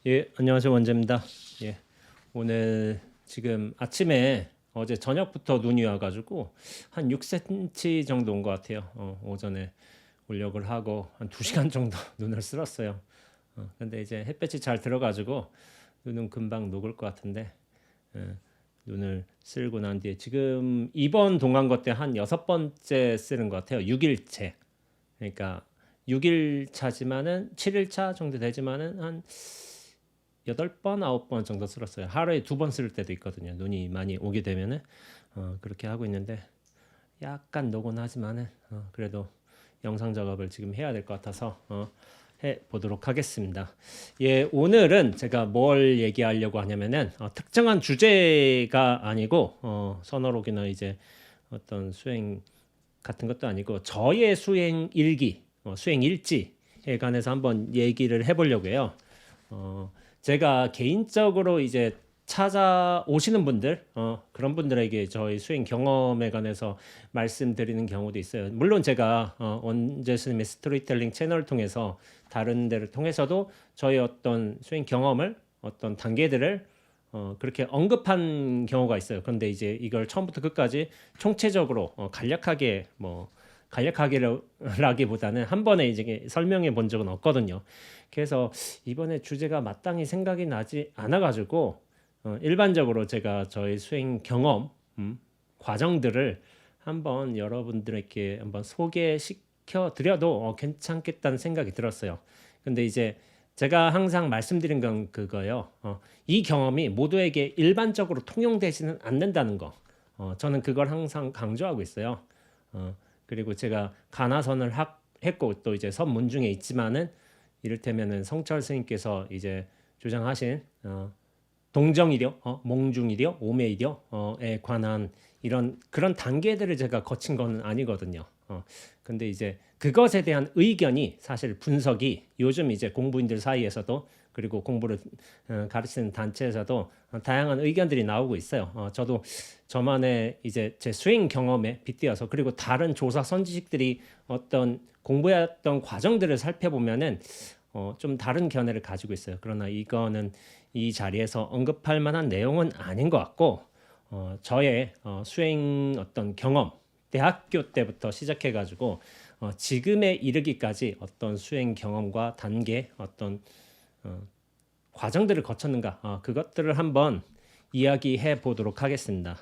예, 안녕하세요. 원재입니다. 예, 오늘 지금 아침에 어제 저녁부터 눈이 와가지고 한 6cm 정도 온 것 같아요. 오전에 울력을 하고 한 2시간 정도 눈을 쓸었어요. 근데 이제 햇볕이 잘 들어가지고 눈은 금방 녹을 것 같은데 예, 눈을 쓸고 난 뒤에 지금 이번 동안거 때 한 6번째 쓰는 것 같아요. 6일째. 그러니까 6일 차지만은 7일 차 정도 되지만은 한 8번, 9번 정도 쓸었어요. 하루에 2번 쓸 때도 있거든요. 눈이 많이 오게 되면은 그렇게 하고 있는데 약간 노곤하지만은 그래도 영상 작업을 지금 해야 될 것 같아서 해 보도록 하겠습니다. 예, 오늘은 제가 뭘 얘기하려고 하냐면은 특정한 주제가 아니고 선어록이나 이제 어떤 수행 같은 것도 아니고 저의 수행 일기, 수행 일지에 관해서 한번 얘기를 해보려고 해요. 제가 개인적으로 이제 찾아오시는 분들, 그런 분들에게 저희 수행 경험에 관해서 말씀드리는 경우도 있어요. 물론 제가 원재 스님의 스토리텔링 채널을 통해서 다른 데를 통해서도 저희 어떤 수행 경험을 어떤 단계들을 그렇게 언급한 경우가 있어요. 그런데 이제 이걸 처음부터 끝까지 총체적으로 간략하게 간략하게라기보다는 한 번에 이제 설명해 본 적은 없거든요. 그래서 이번에 주제가 마땅히 생각이 나지 않아 가지고 일반적으로 제가 저희 수행 경험 과정들을 한번 여러분들에게 한번 소개시켜 드려도 괜찮겠다는 생각이 들었어요. 근데 이제 제가 항상 말씀드린 건 그거예요. 이 경험이 모두에게 일반적으로 통용되지는 않는다는 거. 저는 그걸 항상 강조하고 있어요. 그리고 제가 가나선을 했고 또 이제 선문 중에 있지만은 이를테면은 성철 스님께서 이제 주장하신 동정이력, 몽중이력, 오매이력에 관한 이런 그런 단계들을 제가 거친 건 아니거든요. 근데 이제 그것에 대한 의견이 사실 분석이 요즘 이제 공부인들 사이에서도 그리고 공부를 가르치는 단체에서도 다양한 의견들이 나오고 있어요. 저도 저만의 이제 제 수행 경험에 빗대어서 그리고 다른 조사 선지식들이 어떤 공부했던 과정들을 살펴보면은 좀 다른 견해를 가지고 있어요. 그러나 이거는 이 자리에서 언급할 만한 내용은 아닌 것 같고 저의 수행 어떤 경험 대학교 때부터 시작해 가지고 지금에 이르기까지 어떤 수행 경험과 단계 어떤 과정들을 거쳤는가 그것들을 한번 이야기해 보도록 하겠습니다.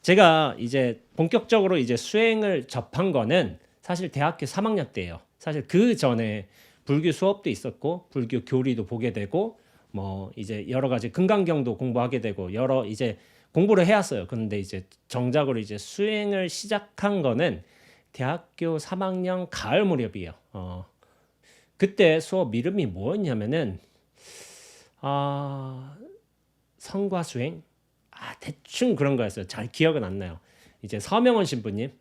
제가 이제 본격적으로 이제 수행을 접한 거는 사실 대학교 3학년 때예요. 사실 그 전에 불교 수업도 있었고 불교 교리도 보게 되고 뭐 이제 여러 가지 금강경도 공부하게 되고 여러 이제 공부를 해왔어요. 그런데 이제 정작으로 이제 수행을 시작한 거는 대학교 3학년 가을 무렵이에요. 그때 수업 이름이 뭐였냐면은 아 성과 수행 대충 그런 거였어요. 잘 기억은 안 나요. 이제 서명원 신부님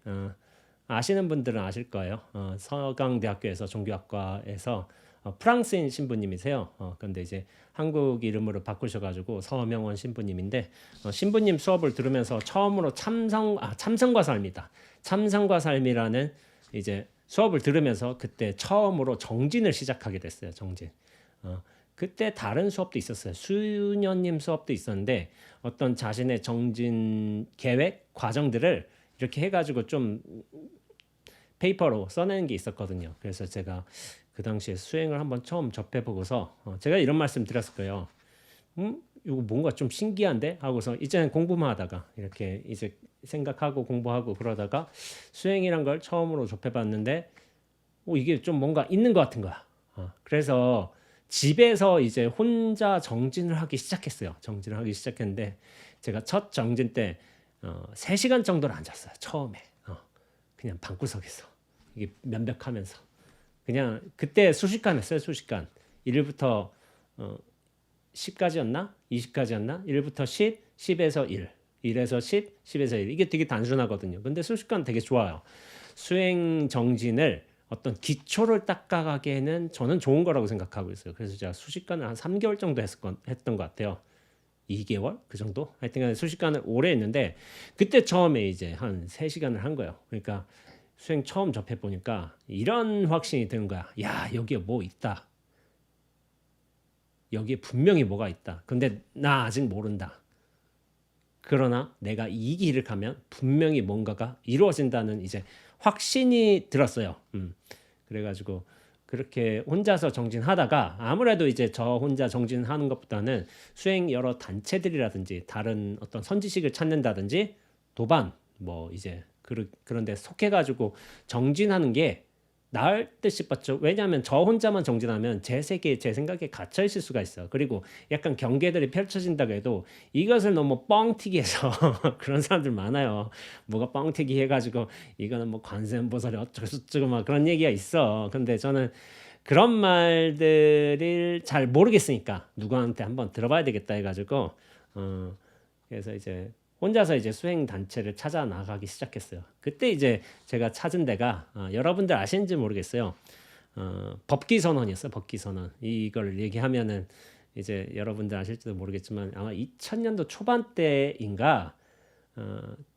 아시는 분들은 아실 거예요. 서강대학교에서 종교학과에서 프랑스인 신부님이세요. 근데 이제 한국 이름으로 바꾸셔가지고 서명원 신부님인데 신부님 수업을 들으면서 처음으로 참선과 삶이다. 참선과 삶이라는 이제 수업을 들으면서 그때 처음으로 정진을 시작하게 됐어요. 정진. 그때 다른 수업도 있었어요. 수녀님 수업도 있었는데 어떤 자신의 정진 계획 과정들을 이렇게 해가지고 좀 페이퍼로 써내는 게 있었거든요. 그래서 제가 그 당시에 수행을 한번 처음 접해보고서 제가 이런 말씀 드렸을 거예요. 이거 뭔가 좀 신기한데 하고서 이제는 공부만 하다가 이렇게 이제 생각하고 공부하고 그러다가 수행이란 걸 처음으로 접해봤는데 이게 좀 뭔가 있는 것 같은 거야. 그래서 집에서 이제 혼자 정진을 하기 시작했어요. 정진을 하기 시작했는데 제가 첫 정진 때 3시간 정도를 앉았어요. 처음에 그냥 방구석에서 이게 면벽하면서 그냥 그때 수시간 했어요. 수시간 1부터 10까지였나? 20까지였나? 1부터 10, 10에서 1, 1에서 10, 10에서 1 이게 되게 단순하거든요. 근데 수시간 되게 좋아요. 수행 정진을 어떤 기초를 닦아가기에는 저는 좋은 거라고 생각하고 있어요. 그래서 제가 수시간을 한 3개월 정도 했던 것 같아요. 2개월 그 정도? 하여튼 수시간을 오래 했는데 그때 처음에 이제 한 3시간을 한 거예요. 그러니까 수행 처음 접해 보니까 이런 확신이 드는 거야. 야, 여기에 뭐 있다. 여기에 분명히 뭐가 있다. 근데 나 아직 모른다. 그러나 내가 이 길을 가면 분명히 뭔가가 이루어진다는 이제 확신이 들었어요. 그래가지고 그렇게 혼자서 정진하다가 아무래도 이제 저 혼자 정진하는 것보다는 수행 여러 단체들이라든지 다른 어떤 선지식을 찾는다든지 도반 뭐 이제 그런 데 속해가지고 정진하는 게 나을 듯 싶었죠. 왜냐하면 저 혼자만 정진하면 제 세계에 제 생각에 갇혀 있을 수가 있어요. 그리고 약간 경계들이 펼쳐진다고 해도 이것을 너무 뻥튀기 해서 그런 사람들 많아요. 뭐가 뻥튀기 해가지고 이거는 뭐 관세음보살이 어쩌고 막 그런 얘기가 있어. 근데 저는 그런 말들을 잘 모르겠으니까 누구한테 한번 들어봐야 되겠다 해가지고 그래서 이제 혼자서 이제 수행 단체를 찾아 나가기 시작했어요. 그때 이제 제가 찾은 데가 여러분들 아시는지 모르겠어요. 법기 선언이었어요. 법기 선언. 이걸 얘기하면은 이제 여러분들 아실지도 모르겠지만 아마 2000년도 초반대인가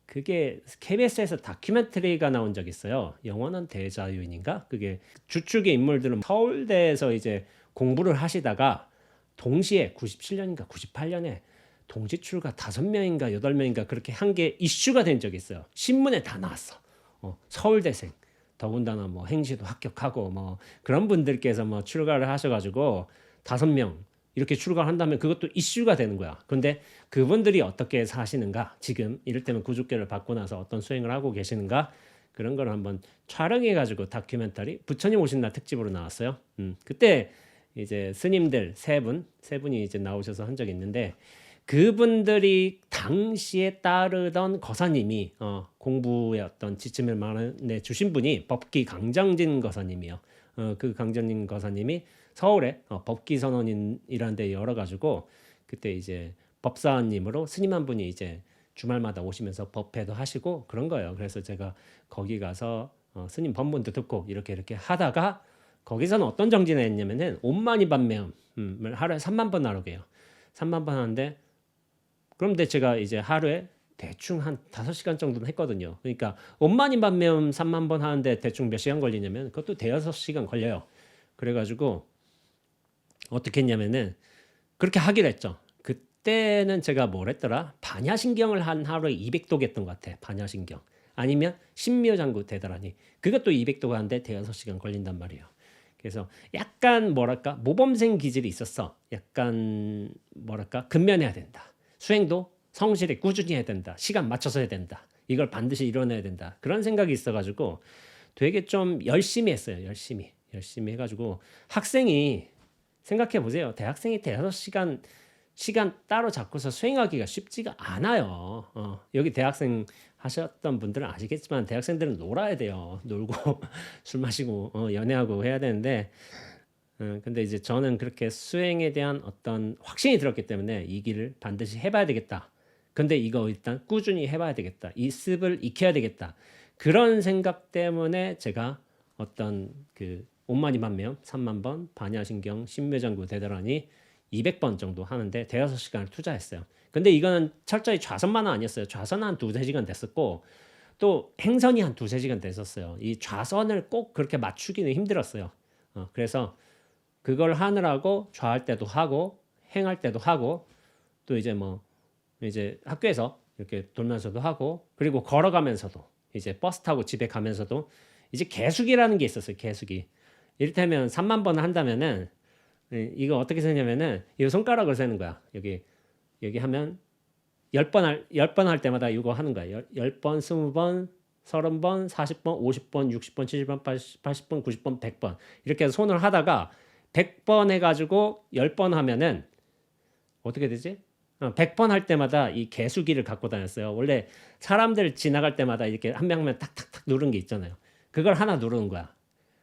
그게 KBS에서 다큐멘터리가 나온 적이 있어요. 영원한 대자유인인가? 그게 주축의 인물들은 서울대에서 이제 공부를 하시다가 동시에 97년인가 98년에 동지 출가 5명인가 8명인가 그렇게 한 게 이슈가 된 적이 있어요. 신문에 다 나왔어. 서울대생 더군다나 뭐 행시도 합격하고 뭐 그런 분들께서 뭐 출가를 하셔가지고 5명 이렇게 출가를 한다면 그것도 이슈가 되는 거야. 근데 그분들이 어떻게 사시는가, 지금 이를테면 구주교를 받고 나서 어떤 수행을 하고 계시는가, 그런 걸 한번 촬영해가지고 다큐멘터리 부처님 오신 날 특집으로 나왔어요. 그때 이제 스님들 세 분이 이제 나오셔서 한 적이 있는데 그분들이 당시에 따르던 거사님이 공부의 어떤 지침을 마련해 주신 분이 법기 강정진 거사님이요. 그 강정진 거사님이 서울에 법기 선언이라는 데 열어가지고 그때 이제 법사님으로 스님 한 분이 이제 주말마다 오시면서 법회도 하시고 그런 거예요. 그래서 제가 거기 가서 스님 법문도 듣고 이렇게 하다가 거기서는 어떤 정진을 했냐면은 온마니 반매음을 하루에 3만 번 하라고 해요. 3만 번 하는데 그런데 제가 이제 하루에 대충 한 5시간 정도는 했거든요. 그러니까 온마니 반매음 3만 번 하는데 대충 몇 시간 걸리냐면 그것도 대여섯 시간 걸려요. 그래가지고 어떻게 했냐면은 그렇게 하기로 했죠. 그때는 제가 뭘 했더라? 반야신경을 한 하루에 200독 했던 것 같아. 반야신경. 아니면 신묘장구 되더라니. 그것도 200독 하는데 대여섯 시간 걸린단 말이에요. 그래서 약간 뭐랄까 모범생 기질이 있었어. 약간 뭐랄까 근면해야 된다. 수행도 성실히 꾸준히 해야 된다. 시간 맞춰서 해야 된다. 이걸 반드시 이뤄내야 된다. 그런 생각이 있어가지고 되게 좀 열심히 했어요. 열심히 해가지고 학생이 생각해 보세요. 대학생이 대여섯 시간 따로 잡고서 수행하기가 쉽지가 않아요. 여기 대학생 하셨던 분들은 아시겠지만 대학생들은 놀아야 돼요. 놀고 술 마시고 연애하고 해야 되는데 근데 이제 저는 그렇게 수행에 대한 어떤 확신이 들었기 때문에 이 길을 반드시 해봐야 되겠다. 근데 이거 일단 꾸준히 해봐야 되겠다. 이 습을 익혀야 되겠다. 그런 생각 때문에 제가 어떤 그 온마니 반매음 3만 번, 반야신경, 신묘장구 되더라니 200번 정도 하는데 대여섯 시간을 투자했어요. 근데 이거는 철저히 좌선만은 아니었어요. 좌선은 한 2-3시간 됐었고 또 행선이 한 2-3시간 됐었어요. 이 좌선을 꼭 그렇게 맞추기는 힘들었어요. 그래서 그걸 하느라고 좌할 때도 하고 행할 때도 하고 또 이제 뭐 이제 학교에서 이렇게 돌면서도 하고 그리고 걸어가면서도 이제 버스 타고 집에 가면서도 이제 계수기라는 게 있었어요. 계수기. 이를테면 3만 번 한다면은 이거 어떻게 세냐면은 이 손가락으로 세는 거야. 여기 하면 10번 할 때마다 이거 하는 거야. 10번, 20번, 30번, 40번, 50번, 60번, 70번, 80번, 90번, 100번 이렇게 해서 손을 하다가 100번 해가지고 10번 하면은 어떻게 되지? 100번 할 때마다 이 개수기를 갖고 다녔어요. 원래 사람들 지나갈 때마다 이렇게 한 명 한 명 탁탁탁 누르는 게 있잖아요. 그걸 하나 누르는 거야.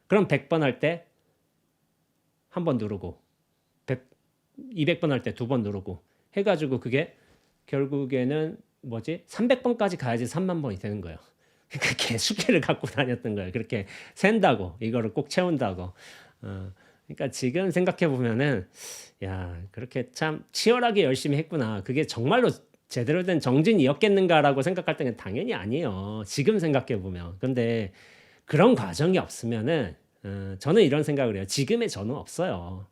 그럼 100번 할 때 한 번 누르고 200번 할 때 2번 누르고 해가지고 그게 결국에는 뭐지? 300번까지 가야지 3만 번이 되는 거예요. 그 개수기를 갖고 다녔던 거예요. 그렇게 센다고 이거를 꼭 채운다고. 그러니까 지금 생각해 보면은 야 그렇게 참 치열하게 열심히 했구나. 그게 정말로 제대로 된 정진이었겠는가라고 생각할 때는 당연히 아니에요. 지금 생각해 보면. 근데 그런 과정이 없으면은 저는 이런 생각을 해요. 지금의 저는 없어요.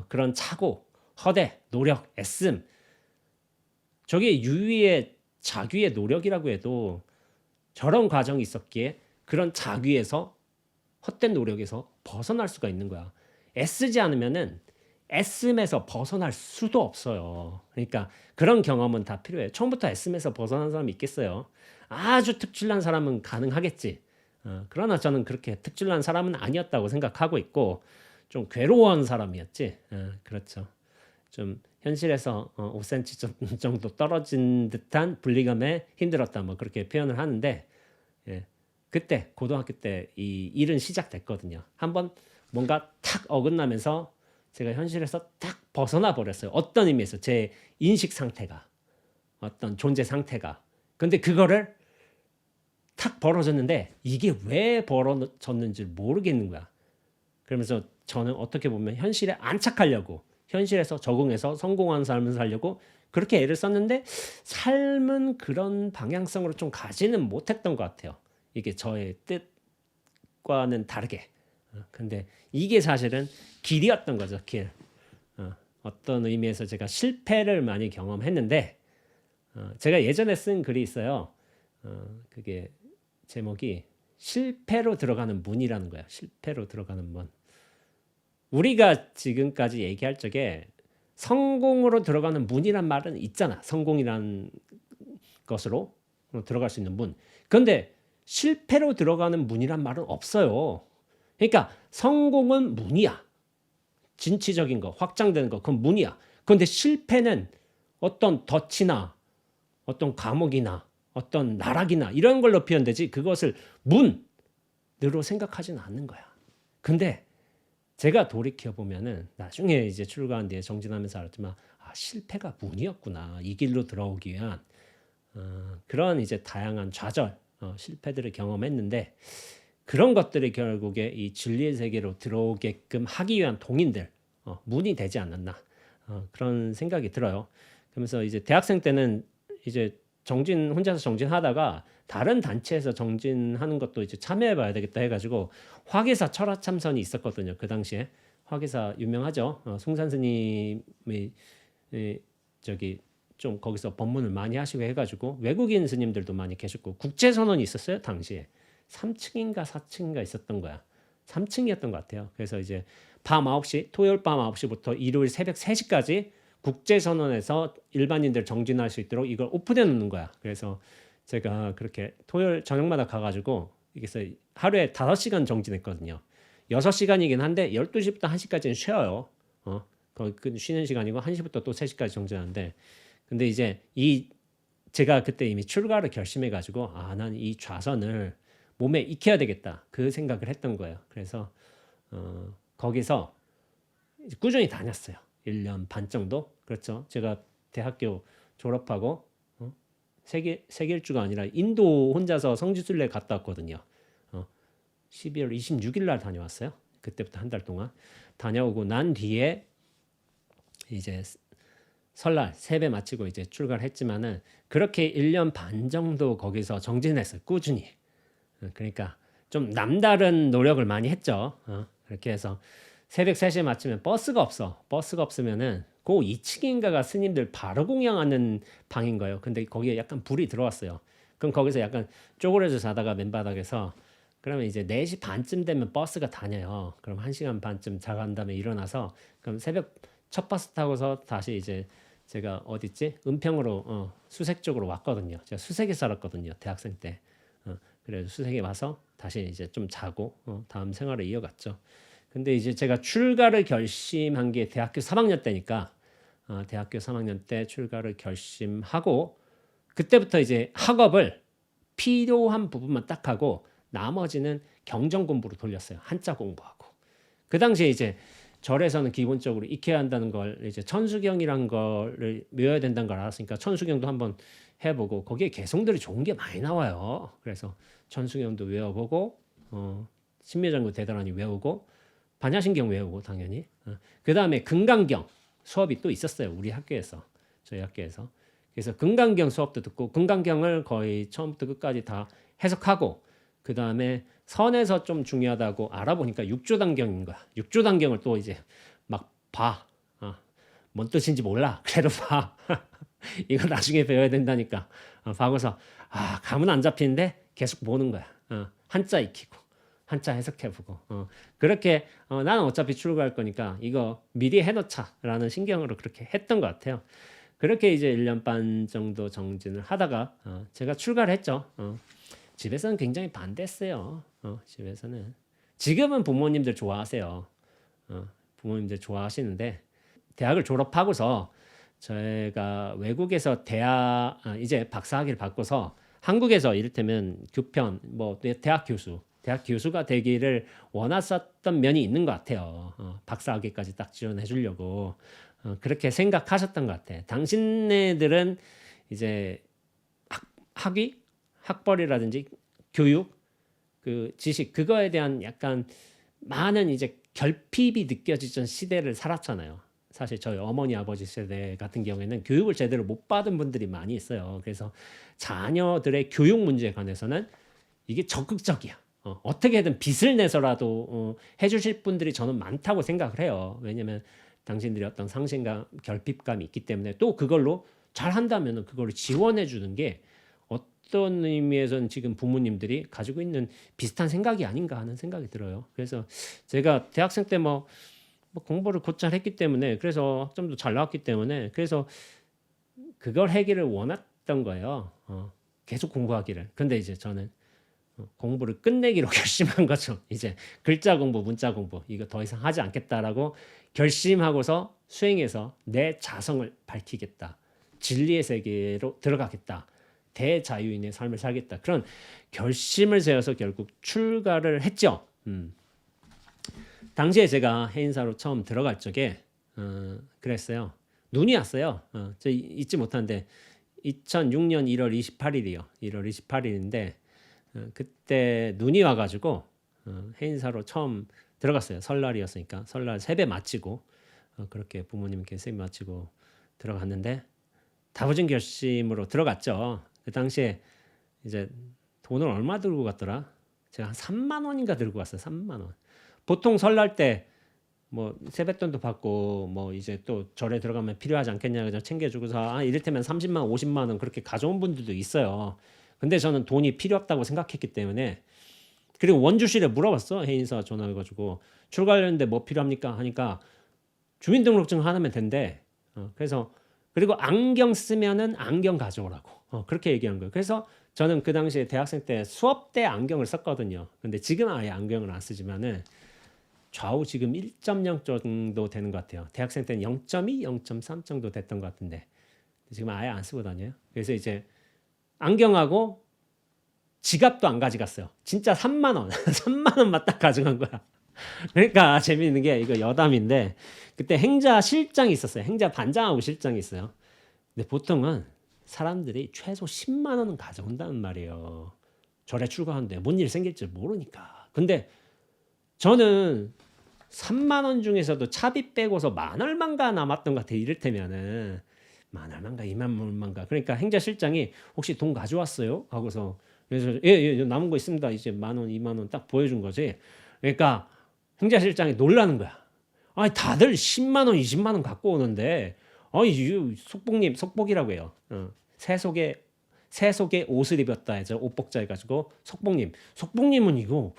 그런 착오 허대, 노력, 애씀. 저게 유의의 자귀의 노력이라고 해도 저런 과정이 있었기에 그런 자귀에서 헛된 노력에서 벗어날 수가 있는 거야. 애쓰지 않으면은 애씀에서 벗어날 수도 없어요. 그러니까 그런 경험은 다 필요해요. 처음부터 애씀에서 벗어난 사람이 있겠어요. 아주 특출난 사람은 가능하겠지. 그러나 저는 그렇게 특출난 사람은 아니었다고 생각하고 있고 좀 괴로워한 사람이었지. 그렇죠. 좀 현실에서 5cm 정도 떨어진 듯한 분리감에 힘들었다 뭐 그렇게 표현을 하는데 예, 그때 고등학교 때 이 일은 시작됐거든요. 한번 뭔가 탁 어긋나면서 제가 현실에서 딱 벗어나 버렸어요. 어떤 의미에서 제 인식 상태가 어떤 존재 상태가. 근데 그거를 탁 벌어졌는데 이게 왜 벌어졌는지 모르겠는 거야. 그러면서 저는 어떻게 보면 현실에 안착하려고 현실에서 적응해서 성공한 삶을 살려고 그렇게 애를 썼는데 삶은 그런 방향성으로 좀 가지는 못했던 것 같아요. 이게 저의 뜻과는 다르게. 근데 이게 사실은 길이었던 거죠. 길. 어떤 의미에서 제가 실패를 많이 경험했는데 제가 예전에 쓴 글이 있어요. 그게 제목이 실패로 들어가는 문이라는 거예요. 실패로 들어가는 문. 우리가 지금까지 얘기할 적에 성공으로 들어가는 문이란 말은 있잖아. 성공이란 것으로 들어갈 수 있는 문. 그런데 실패로 들어가는 문이란 말은 없어요. 그러니까 성공은 문이야. 진취적인 거, 확장되는 거, 그건 문이야. 그런데 실패는 어떤 덫이나 어떤 감옥이나 어떤 나락이나 이런 걸로 표현되지 그것을 문으로 생각하지는 않는 거야. 근데 제가 돌이켜 보면은 나중에 이제 출가한 뒤에 정진하면서 알았지만 실패가 문이었구나. 이 길로 들어오기 위한 그런 이제 다양한 좌절, 실패들을 경험했는데 그런 것들이 결국에 이 진리의 세계로 들어오게끔 하기 위한 동인들, 문이 되지 않았나 그런 생각이 들어요. 그러면서 이제 대학생 때는 이제 혼자서 정진하다가 다른 단체에서 정진하는 것도 이제 참여해봐야 되겠다 해가지고 화계사 철학참선이 있었거든요. 그 당시에 화계사 유명하죠. 숭산 스님이 저기 좀 거기서 법문을 많이 하시고 해가지고 외국인 스님들도 많이 계셨고 국제선언이 있었어요. 당시에 3층인가 4층인가 있었던 거야. 3층이었던 것 같아요. 그래서 이제 밤 9시 토요일 밤 9시부터 일요일 새벽 3시까지 국제선언에서 일반인들 정진할 수 있도록 이걸 오픈해 놓는 거야. 그래서 제가 그렇게 토요일 저녁마다 가가지고 이게 하루에 5시간 정진했거든요. 6시간이긴 한데 12시부터 1시까지는 쉬어요. 그 쉬는 시간이고 1시부터 또 3시까지 정진하는데 근데 이제 제가 그때 이미 출가를 결심해가지고 난 이 좌선을 몸에 익혀야 되겠다 그 생각을 했던 거예요. 그래서 거기서 꾸준히 다녔어요. 1년 반 정도. 그렇죠. 제가 대학교 졸업하고 세계일주가 아니라 인도 혼자서 성지순례 갔다 왔거든요. 12월 26일 날 다녀왔어요. 그때부터 한 달 동안 다녀오고 난 뒤에 이제 설날 세배 마치고 이제 출가를 했지만은 그렇게 1년 반 정도 거기서 정진했어요. 꾸준히. 그러니까 좀 남다른 노력을 많이 했죠. 그렇게 해서 새벽 3시에 마치면 버스가 없어. 버스가 없으면은 그 2층인가가 스님들 바로 공양하는 방인 거예요. 근데 거기에 약간 불이 들어왔어요. 그럼 거기서 약간 쪼그려져 자다가 맨바닥에서 그러면 이제 4시 반쯤 되면 버스가 다녀요. 그럼 1시간 반쯤 자간 다음에 일어나서 그럼 새벽 첫 버스 타고서 다시 이제 제가 어딨지? 은평으로 수색 쪽으로 왔거든요. 제가 수색에 살았거든요. 대학생 때. 그래서 수색에 와서 다시 이제 좀 자고 다음 생활을 이어갔죠. 근데 이제 제가 출가를 결심한 게 대학교 3학년 때니까 대학교 3학년 때 출가를 결심하고 그때부터 이제 학업을 필요한 부분만 딱 하고 나머지는 경전 공부로 돌렸어요. 한자 공부하고. 그 당시에 이제 절에서는 기본적으로 익혀야 한다는 걸 이제 천수경이란 거를 외워야 된다는 걸 알았으니까 천수경도 한번 해보고 거기에 개성들이 좋은 게 많이 나와요. 그래서 천수경도 외워보고 신묘장구 대단하니 외우고 반야신경 외우고 당연히 그 다음에 금강경 수업이 또 있었어요. 우리 학교에서 저희 학교에서 그래서 금강경 수업도 듣고 금강경을 거의 처음부터 끝까지 다 해석하고 그 다음에 선에서 좀 중요하다고 알아보니까 육조단경인 거야. 육조단경을 또 이제 막 봐. 뭔 뜻인지 몰라. 그래도 봐. 이거 나중에 배워야 된다니까. 봐고서 감은 안 잡히는데 계속 보는 거야. 한자 익히고 한자 해석해보고 그렇게 나는 어차피 출국할 거니까 이거 미리 해놓자라는 신경으로 그렇게 했던 것 같아요. 그렇게 이제 1년 반 정도 정진을 하다가 제가 출가를 했죠. 집에서는 굉장히 반대했어요. 집에서는 지금은 부모님들 좋아하세요. 부모님들 좋아하시는데 대학을 졸업하고서 제가 외국에서 이제 박사학위를 받고서 한국에서 이를테면 교편 뭐 대학 교수가 되기를 원하셨던 면이 있는 것 같아요. 박사학위까지 딱 지원해 주려고 그렇게 생각하셨던 것 같아. 당신네들은 이제 학위, 학벌이라든지 교육, 그 지식 그거에 대한 약간 많은 이제 결핍이 느껴지던 시대를 살았잖아요. 사실 저희 어머니 아버지 세대 같은 경우에는 교육을 제대로 못 받은 분들이 많이 있어요. 그래서 자녀들의 교육 문제에 관해서는 이게 적극적이야. 어떻게든 빚을 내서라도 해주실 분들이 저는 많다고 생각을 해요. 왜냐면 당신들이 어떤 상실감, 결핍감이 있기 때문에 또 그걸로 잘 한다면 그걸 지원해 주는 게 어떤 의미에서는 지금 부모님들이 가지고 있는 비슷한 생각이 아닌가 하는 생각이 들어요. 그래서 제가 대학생 때 뭐 공부를 곧잘 했기 때문에 그래서 학점도 잘 나왔기 때문에 그래서 그걸 하기를 원했던 거예요. 계속 공부하기를. 근데 이제 저는 공부를 끝내기로 결심한 거죠. 이제 글자 공부, 문자 공부 이거 더 이상 하지 않겠다라고 결심하고서 수행해서 내 자성을 밝히겠다. 진리의 세계로 들어가겠다. 대자유인의 삶을 살겠다. 그런 결심을 세워서 결국 출가를 했죠. 당시에 제가 해인사로 처음 들어갈 적에 그랬어요. 눈이 왔어요. 저 잊지 못하는데 2006년 1월 28일이요. 1월 28일인데 그때 눈이 와가지고 해인사로 처음 들어갔어요. 설날이었으니까 설날 세배 마치고 그렇게 부모님께 세배 마치고 들어갔는데 다부진 결심으로 들어갔죠. 그 당시에 이제 돈을 얼마 들고 갔더라? 제가 한 3만 원인가 들고 갔어요. 3만 원. 보통 설날 때 뭐 세뱃돈도 받고 뭐 이제 또 절에 들어가면 필요하지 않겠냐 그냥 챙겨주고서 이를테면 30만 50만 원 그렇게 가져온 분들도 있어요. 근데 저는 돈이 필요 없다고 생각했기 때문에 그리고 원주실에 물어봤어. 해인사 전화해가지고 출가하려는데 뭐 필요합니까 하니까 주민등록증 하나면 된대. 그래서 그리고 안경 쓰면은 안경 가져오라고 그렇게 얘기한 거예요. 그래서 저는 그 당시에 대학생 때 수업 때 안경을 썼거든요. 근데 지금은 아예 안경을 안 쓰지만은 좌우 지금 1.0 정도 되는 것 같아요. 대학생 때는 0.2, 0.3 정도 됐던 것 같은데 지금 아예 안 쓰고 다녀요. 그래서 이제 안경하고 지갑도 안 가져갔어요. 진짜 3만 원, 3만 원만 딱 가져간 거야. 그러니까 재미있는 게 이거 여담인데 그때 행자 실장이 있었어요. 행자 반장하고 실장이 있어요. 근데 보통은 사람들이 최소 10만 원은 가져온다는 말이에요. 절에 출가하는데 뭔 일 생길지 모르니까. 근데 저는 3만 원 중에서도 차비 빼고서 만 얼마인가 남았던 것 같아. 이를테면은 만 얼마인가 2만 얼마인가. 그러니까 행자 실장이 혹시 돈 가져왔어요? 하고서 그래서 예, 남은 거 있습니다. 이제 만 원, 2만 원 딱 보여준 거지. 그러니까 행자 실장이 놀라는 거야. 아니 다들 10만 원, 20만 원 갖고 오는데 속복님, 속복이라고 해요. 새속에 옷을 입었다 해서 옷복자 해가지고 속복님은 이거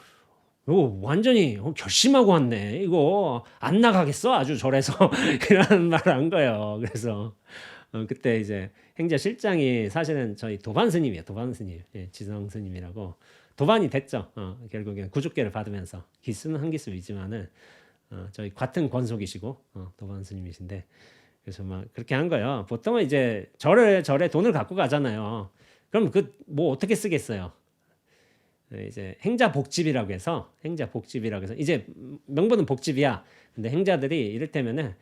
완전히 결심하고 왔네. 이거 안 나가겠어. 아주 절에서 이런 말을 한 거예요. 그래서 그때 이제 행자 실장이 사실은 저희 도반 스님이에요. 도반 스님, 지성 스님이라고 도반이 됐죠. 결국엔 구족계를 받으면서 기수는 한 기수이지만은 저희 같은 권속이시고 도반 스님이신데 그래서 막 그렇게 한 거예요. 보통은 이제 절에 돈을 갖고 가잖아요. 그럼 그 뭐 어떻게 쓰겠어요? 이제 행자 복집이라고 해서 이제 명분은 복집이야. 근데 행자들이 이를테면은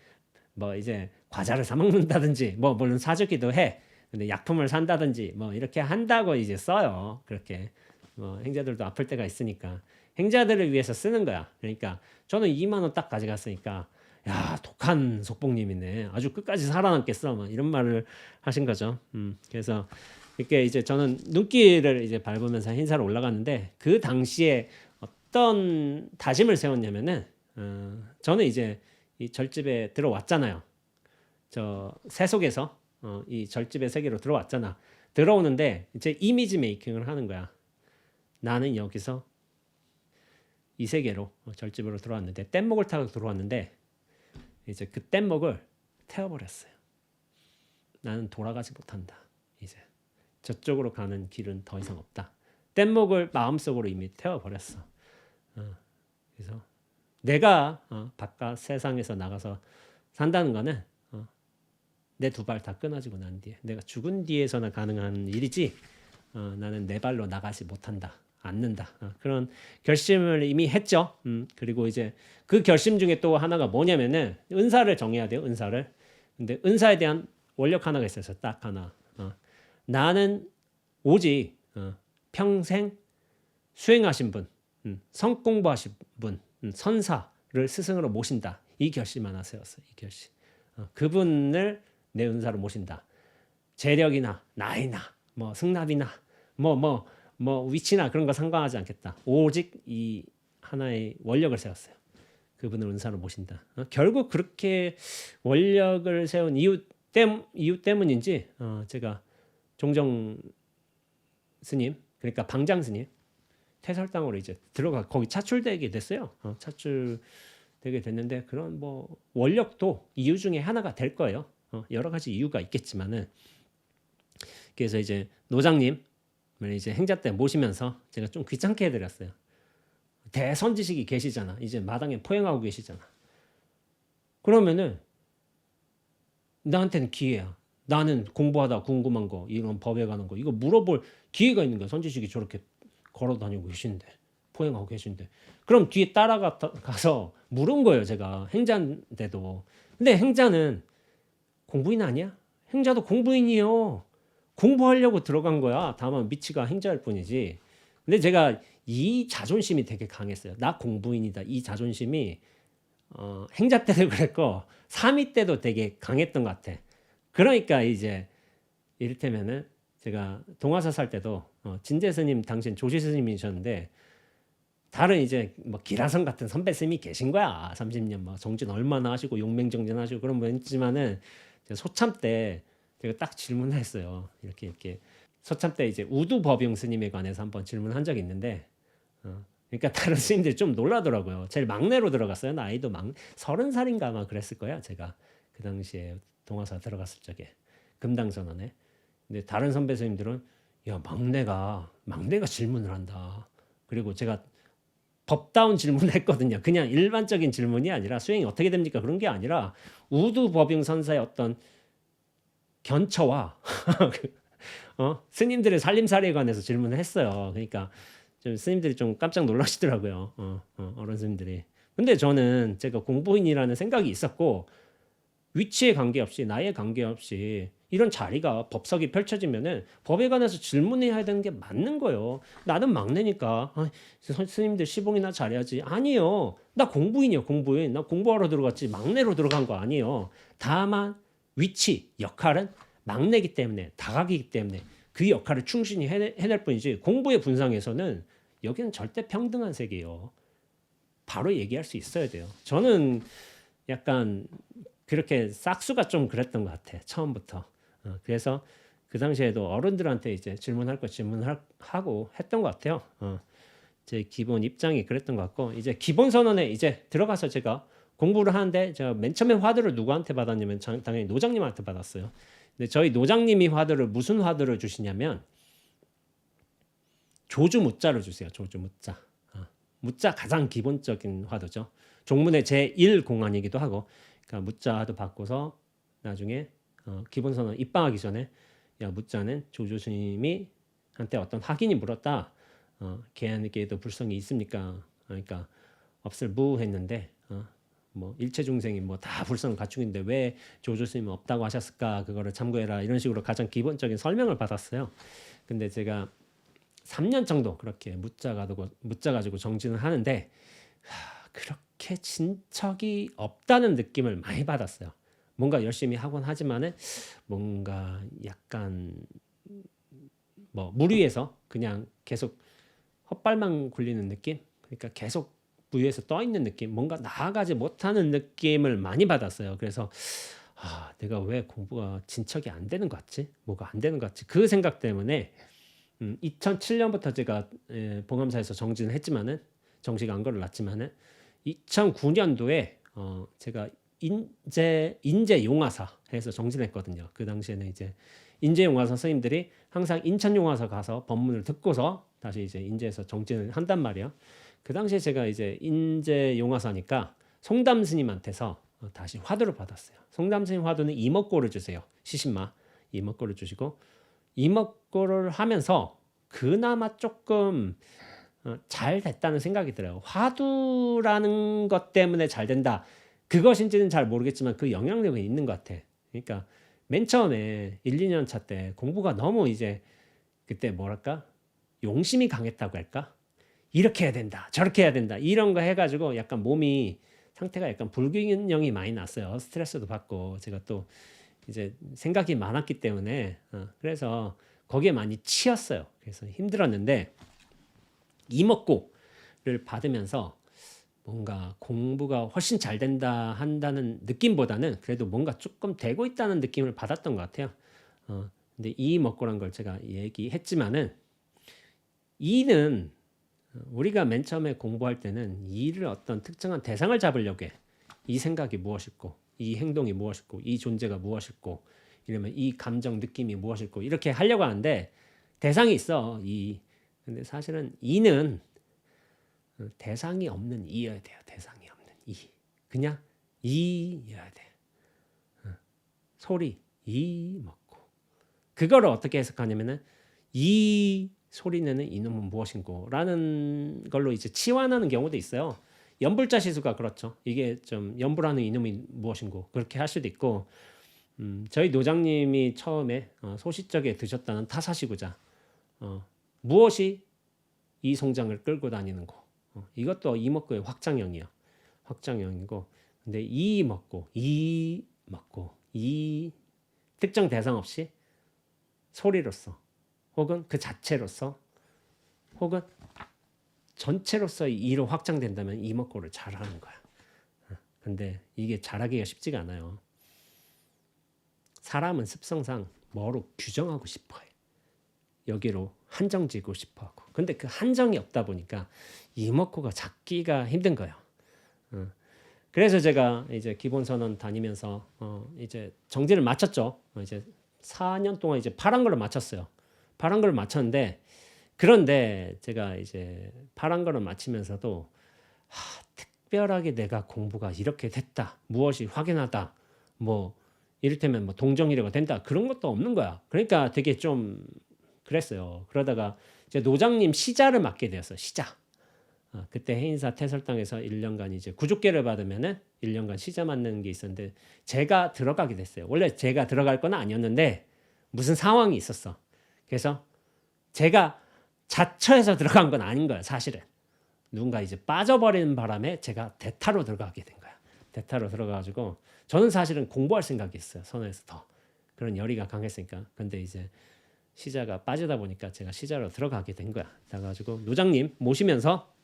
뭐 이제 과자를 사 먹는다든지 뭐 물론 사주기도 해. 근데 약품을 산다든지 뭐 이렇게 한다고 이제 써요. 그렇게 뭐 행자들도 아플 때가 있으니까 행자들을 위해서 쓰는 거야. 그러니까 저는 2만 원 딱 가져갔으니까 야 독한 속복님이네. 아주 끝까지 살아남겠어. 막 이런 말을 하신 거죠. 그래서 이렇게 이제 저는 눈길을 이제 밟으면서 행사를 올라갔는데 그 당시에 어떤 다짐을 세웠냐면은 저는 이제 이 절집에 들어왔잖아요. 저 세속에서 이 절집의 세계로 들어왔잖아. 들어오는데 이제 이미지 메이킹을 하는 거야. 나는 여기서 이 세계로 절집으로 들어왔는데 뗏목을 타고 들어왔는데 이제 그 뗏목을 태워버렸어요. 나는 돌아가지 못한다. 이제 저쪽으로 가는 길은 더 이상 없다. 뗏목을 마음속으로 이미 태워버렸어. 그래서 내가 바깥 세상에서 나가서 산다는 거는 내 두 발 다 끊어지고 난 뒤에 내가 죽은 뒤에서나 가능한 일이지 나는 내 발로 나가지 못한다. 않는다. 그런 결심을 이미 했죠. 그리고 이제 그 결심 중에 또 하나가 뭐냐면은 은사를 정해야 돼요. 은사를. 근데 은사에 대한 원력 하나가 있어서 딱 하나. 나는 오직 평생 수행하신 분, 성 공부하신 분, 선사를 스승으로 모신다. 이 결심 하나 세웠어요. 이 결심. 그분을 내 은사로 모신다. 재력이나 나이나 뭐 승납이나 뭐 위치나 그런 거 상관하지 않겠다. 오직 이 하나의 원력을 세웠어요. 그분을 은사로 모신다. 결국 그렇게 원력을 세운 이유 때문인지 제가 종정 스님, 그러니까 방장 스님 퇴설당으로 이제 들어가 거기 차출되게 됐어요. 차출되게 됐는데 그런 뭐 원력도 이유 중에 하나가 될 거예요. 여러 가지 이유가 있겠지만은 그래서 이제 노장님을 이제 행자 때 모시면서 제가 좀 귀찮게 해드렸어요. 대선지식이 계시잖아. 이제 마당에 포행하고 계시잖아. 그러면은 나한테는 기회야. 나는 공부하다 궁금한 거, 이런 법에 관한 거 이거 물어볼 기회가 있는 거야. 선지식이 저렇게 걸어 다니고 계신데 포행하고 계신데 그럼 뒤에 따라가서 물은 거예요. 제가 행자인데도. 근데 행자는 공부인 아니야? 행자도 공부인이요. 공부하려고 들어간 거야. 다만 미치가 행자일 뿐이지. 근데 제가 이 자존심이 되게 강했어요. 나 공부인이다. 이 자존심이 행자 때도 그랬고 삼위 때도 되게 강했던 것 같아. 그러니까 이제 이를테면은 제가 동화사 살 때도 진재 스님 당신 조시 스님이셨는데 다른 이제 뭐 기라성 같은 선배 스님이 계신 거야. 30년 뭐 정진 얼마나 하시고 용맹정진 하시고 그런 분 있지만은 소참 때 제가 딱 질문을 했어요. 이렇게 소참 때 이제 우두법용 스님에 관해서 한번 질문한 적이 있는데 그러니까 다른 스님들이 좀 놀라더라고요. 제일 막내로 들어갔어요. 나이도 30살인가 아마 그랬을 거야. 제가 그 당시에 동화사 들어갔을 적에 금당선언에. 근데 다른 선배 스님들은 야 막내가 질문을 한다. 그리고 제가 법다운 질문을 했거든요. 그냥 일반적인 질문이 아니라 수행이 어떻게 됩니까? 그런 게 아니라 우두법용 선사의 어떤 견처와 스님들의 살림살이에 관해서 질문을 했어요. 그러니까 좀 스님들이 좀 깜짝 놀라시더라고요. 어른 스님들이. 근데 저는 제가 공부인이라는 생각이 있었고 위치에 관계없이 나이에 관계없이 이런 자리가 법석이 펼쳐지면은 법에 관해서 질문해야 되는 게 맞는 거예요. 나는 막내니까 스님들 시봉이나 잘해야지. 아니요. 나 공부인이요. 공부인. 나 공부하러 들어갔지 막내로 들어간 거 아니에요. 다만 위치, 역할은 막내기 때문에 다각이기 때문에 그 역할을 충실히 해낼 뿐이지 공부의 분상에서는 여기는 절대 평등한 세계예요. 바로 얘기할 수 있어야 돼요. 저는 약간 그렇게 싹수가 좀 그랬던 것 같아. 처음부터. 그래서 그 당시에도 어른들한테 이제 질문할 거 질문하고 했던 것 같아요. 제 기본 입장이 그랬던 것 같고 이제 기본 선언에 이제 들어가서 제가 공부를 하는데 제가 맨 처음에 화두를 누구한테 받았냐면 당연히 노장님한테 받았어요. 근데 저희 노장님이 무슨 화두를 주시냐면 조주 무자를 주세요. 조주 무자. 무자 가장 기본적인 화두죠. 종문의 제1공안이기도 하고 그러니까 무자 화두 받고서 나중에 기본선언 입방하기 전에 야 무자는 조주 스님이 한테 어떤 학인이 물었다. 걔에게도 불성이 있습니까? 그러니까 없을 무했는데 뭐 일체 중생이 뭐 다 불성을 갖추고 있는데 왜 조주 스님은 없다고 하셨을까? 그거를 참고해라. 이런 식으로 가장 기본적인 설명을 받았어요. 근데 제가 3년 정도 그렇게 무자 가지고 정진을 하는데 그렇게 친척이 없다는 느낌을 많이 받았어요. 뭔가 열심히 하곤 하지만은 뭔가 약간 뭐 물 위에서 그냥 계속 헛발만 굴리는 느낌? 그러니까 계속 물 위에서 떠 있는 느낌? 뭔가 나아가지 못하는 느낌을 많이 받았어요. 그래서 내가 왜 공부가 진척이 안 되는 것 같지? 뭐가 안 되는 것 같지? 그 생각 때문에 2007년부터 제가 봉암사에서 정진을 했지만은 정식 안거를 났지만은 2009년도에 제가 인제 용화사 해서 정진했거든요. 그 당시에는 이제 인제 용화사 선생님들이 항상 인천 용화사 가서 법문을 듣고서 다시 이제 인제에서 정진을 한단 말이에요. 그 당시에 제가 이제 인제 용화사니까 송담 스님한테서 다시 화두를 받았어요. 송담 스님 화두는 이먹고를 주세요. 시신마 이먹고를 주시고 이먹고를 하면서 그나마 조금 잘 됐다는 생각이 들어요. 화두라는 것 때문에 잘 된다. 그것인지는 잘 모르겠지만 그 영향력은 있는 것 같아. 그러니까 맨 처음에 1, 2년 차 때 공부가 너무 이제 그때 뭐랄까? 용심이 강했다고 할까? 이렇게 해야 된다. 저렇게 해야 된다. 이런 거 해가지고 약간 몸이 상태가 약간 불균형이 많이 났어요. 스트레스도 받고 제가 또 이제 생각이 많았기 때문에 그래서 거기에 많이 치였어요. 그래서 힘들었는데 이먹고를 받으면서 뭔가 공부가 훨씬 잘 된다 한다는 느낌보다는 그래도 뭔가 조금 되고 있다는 느낌을 받았던 것 같아요. 근데 이먹고란 걸 제가 얘기했지만은 이는 우리가 맨 처음에 공부할 때는 이를 어떤 특정한 대상을 잡으려고 해. 이 생각이 무엇이고 이 행동이 무엇이고 이 존재가 무엇이고 이러면 이 감정 느낌이 무엇이고 이렇게 하려고 하는데 대상이 있어. 근데 사실은 이는 대상이 없는 이여야 돼요. 대상이 없는 이. 그냥 이여야 돼. 소리 이 먹고. 그거를 어떻게 해석하냐면은 이 소리 내는 이놈은 무엇인고 라는 걸로 이제 치환하는 경우도 있어요. 연불자 시수가 그렇죠. 이게 좀 연불하는 이놈이 무엇인고 그렇게 할 수도 있고 저희 노장님이 처음에 소시적에 드셨다는 타사시구자 무엇이 이 송장을 끌고 다니는 거 이것도 이먹고의 확장형이요. 확장형이고 근데 이 먹고 이 특정 대상 없이 소리로서 혹은 그 자체로서 혹은 전체로서의 이로 확장된다면 이먹고를 잘하는 거야. 근데 이게 잘하기가 쉽지가 않아요. 사람은 습성상 뭐로 규정하고 싶어 해. 여기로 한정지고 싶어 하고. 근데 그 한정이 없다 보니까 이먹고가 잡기가 힘든 거예요. 그래서 제가 이제 기본선언 다니면서 이제 정진을 마쳤죠. 이제 4년 동안 이제 파란 걸로 마쳤어요. 파란 걸로 마쳤는데 그런데 제가 이제 파란 걸로 마치면서도 특별하게 내가 공부가 이렇게 됐다. 무엇이 확연하다. 뭐 이를테면 뭐 동정이래가 된다. 그런 것도 없는 거야. 그러니까 되게 좀 그랬어요. 그러다가 이제 노장님 시자를 맡게 되었어요. 시자. 그때 해인사 태설당에서 1년간 이제 구족계를 받으면은 1년간 시자 맡는 게 있었는데 제가 들어가게 됐어요. 원래 제가 들어갈 건 아니었는데 무슨 상황이 있었어. 그래서 제가 자처해서 들어간 건 아닌 거야, 사실은. 누군가 이제 빠져버리는 바람에 제가 대타로 들어가게 된 거야. 대타로 들어가가지고 저는 사실은 공부할 생각이 있어요. 선호에서 더. 그런 열의가 강했으니까. 근데 이제 시자가 빠지다 보니까 제가 시자로 들어가게 된 거야. 그래가지고 노장님 모시면서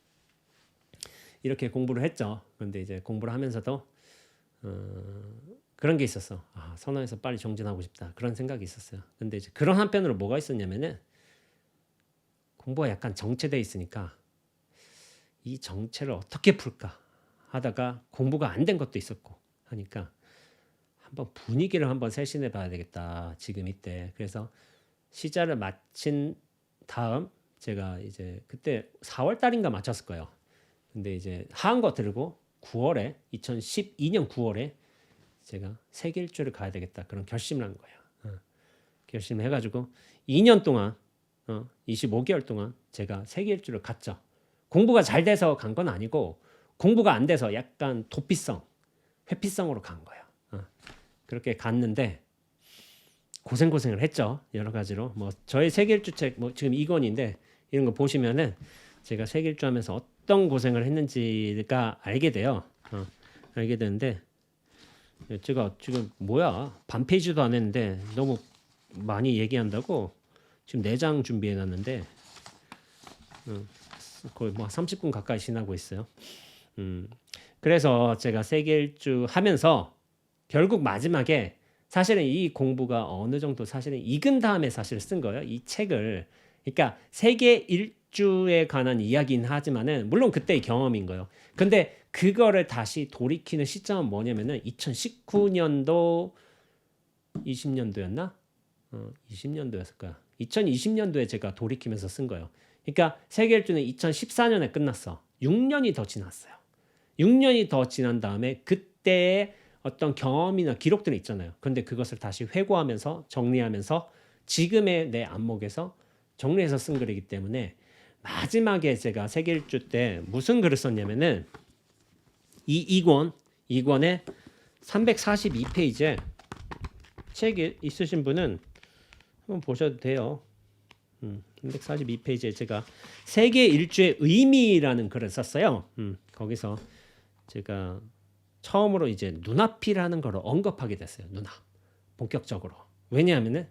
이렇게 공부를 했죠. 근데 이제 공부를 하면서도 그런 게 있었어. 선호에서 빨리 정진하고 싶다. 그런 생각이 있었어요. 근데 이제 그런 한편으로 뭐가 있었냐면은 공부가 약간 정체돼 있으니까 이 정체를 어떻게 풀까 하다가 공부가 안 된 것도 있었고 하니까 한번 분위기를 한번 세신해 봐야 되겠다. 지금 이때. 그래서 시자를 마친 다음 제가 이제 그때 4월 달인가 마쳤을 거예요. 근데 이제 한거 들고 9월에 2012년 9월에 제가 세계일주를 가야 되겠다. 그런 결심을 한 거예요. 결심을 해가지고 2년 동안 25개월 동안 제가 세계일주를 갔죠. 공부가 잘 돼서 간 건 아니고 공부가 안 돼서 약간 도피성, 회피성으로 간 거예요. 그렇게 갔는데 고생을 했죠. 여러 가지로. 뭐 저의 세계일주 책 뭐 지금 2권인데 이런 거 보시면은 제가 세계일주 하면서 어떤 고생을 했는지가 알게 돼요. 알게 되는데 제가 지금 뭐야 반페이지도 안 했는데 너무 많이 얘기한다고 지금 4장 준비해 놨는데 거의 뭐 30분 가까이 지나고 있어요. 그래서 제가 세계일주 하면서 결국 마지막에 사실은 이 공부가 어느 정도 사실은 익은 다음에 사실 쓴 거예요. 이 책을. 그러니까 세계 일주에 관한 이야기는 하지만은 물론 그때의 경험인 거예요. 근데 그거를 다시 돌이키는 시점은 뭐냐면은 2019년도 20년도였나? 20년도였을 거야. 2020년도에 제가 돌이키면서 쓴 거예요. 그러니까 세계 일주는 2014년에 끝났어. 6년이 더 지났어요. 6년이 더 지난 다음에 그때의 어떤 경험이나 기록들이 있잖아요. 근데 그것을 다시 회고하면서 정리하면서 지금의 내 안목에서 정리해서 쓴 글이기 때문에 마지막에 제가 세계 일주 때 무슨 글을 썼냐면은 이권의 342페이지에 책 있으신 분은 한번 보셔도 돼요. 342페이지에 제가 세계 일주의 의미라는 글을 썼어요. 거기서 제가 처음으로 이제 눈앞이라는 걸 언급하게 됐어요. 눈앞. 본격적으로. 왜냐하면은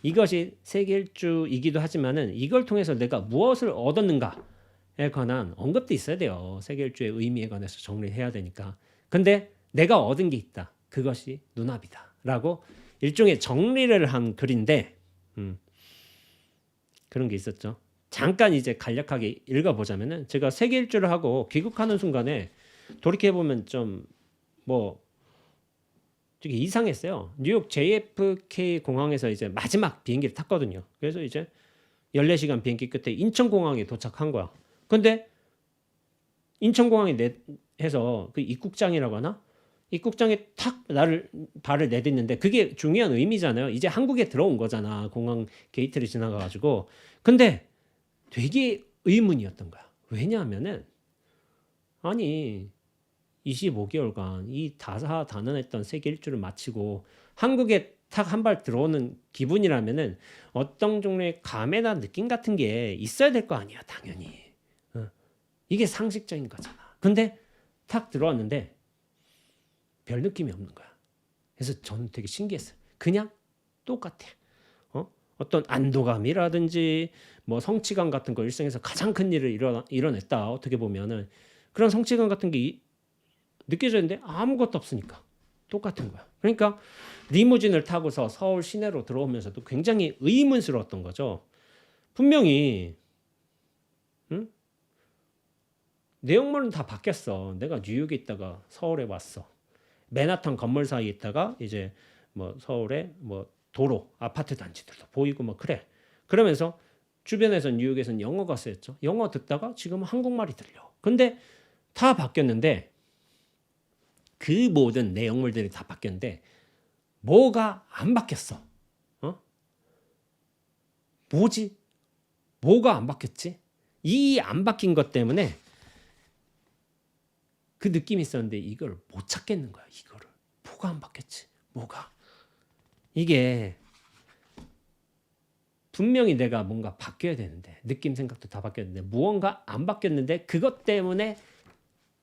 이것이 세계 일주이기도 하지만은 이걸 통해서 내가 무엇을 얻었는가에 관한 언급도 있어야 돼요. 세계 일주의 의미에 관해서 정리해야 되니까. 근데 내가 얻은 게 있다. 그것이 눈앞이다라고 일종의 정리를 한 글인데 그런 게 있었죠. 잠깐 이제 간략하게 읽어보자면은 제가 세계 일주를 하고 귀국하는 순간에 돌이켜 보면 좀 뭐 되게 이상했어요. 뉴욕 JFK 공항에서 이제 마지막 비행기를 탔거든요. 그래서 이제 14시간 비행기 끝에 인천공항에 도착한 거야. 근데 인천공항에 해서 그 입국장이라고 하나? 입국장에 탁 발을 내딛는데 그게 중요한 의미잖아요. 이제 한국에 들어온 거잖아. 공항 게이트를 지나가가지고. 근데 되게 의문이었던 거야. 왜냐하면은 아니 25개월간 이 다사다난했던 세계 일주를 마치고 한국에 탁 한 발 들어오는 기분이라면은 어떤 종류의 감회나 느낌 같은 게 있어야 될 거 아니야, 당연히. 이게 상식적인 거잖아. 근데 탁 들어왔는데 별 느낌이 없는 거야. 그래서 저는 되게 신기했어요. 그냥 똑같아. 어떤 안도감이라든지 뭐 성취감 같은 거 일생에서 가장 큰 일을 이뤄냈다. 어떻게 보면은 그런 성취감 같은 게 느껴졌는데 아무것도 없으니까 똑같은 거야. 그러니까 리무진을 타고서 서울 시내로 들어오면서도 굉장히 의문스러웠던 거죠. 분명히 내용물은 다 바뀌었어. 내가 뉴욕에 있다가 서울에 왔어. 맨하탄 건물 사이에 있다가 이제 뭐 서울에 뭐 도로, 아파트 단지들도 보이고 뭐 그래. 그러면서 주변에서 뉴욕에서는 영어가 쓰였죠. 영어 듣다가 지금은 한국말이 들려. 근데 다 바뀌었는데 그 모든 내용물들이 다 바뀌었는데 뭐가 안 바뀌었어? 뭐지? 뭐가 안 바뀌었지? 이 안 바뀐 것 때문에 그 느낌이 있었는데 이걸 못 찾겠는 거야. 이거를. 뭐가 안 바뀌었지? 뭐가? 이게 분명히 내가 뭔가 바뀌어야 되는데 느낌 생각도 다 바뀌었는데 무언가 안 바뀌었는데 그것 때문에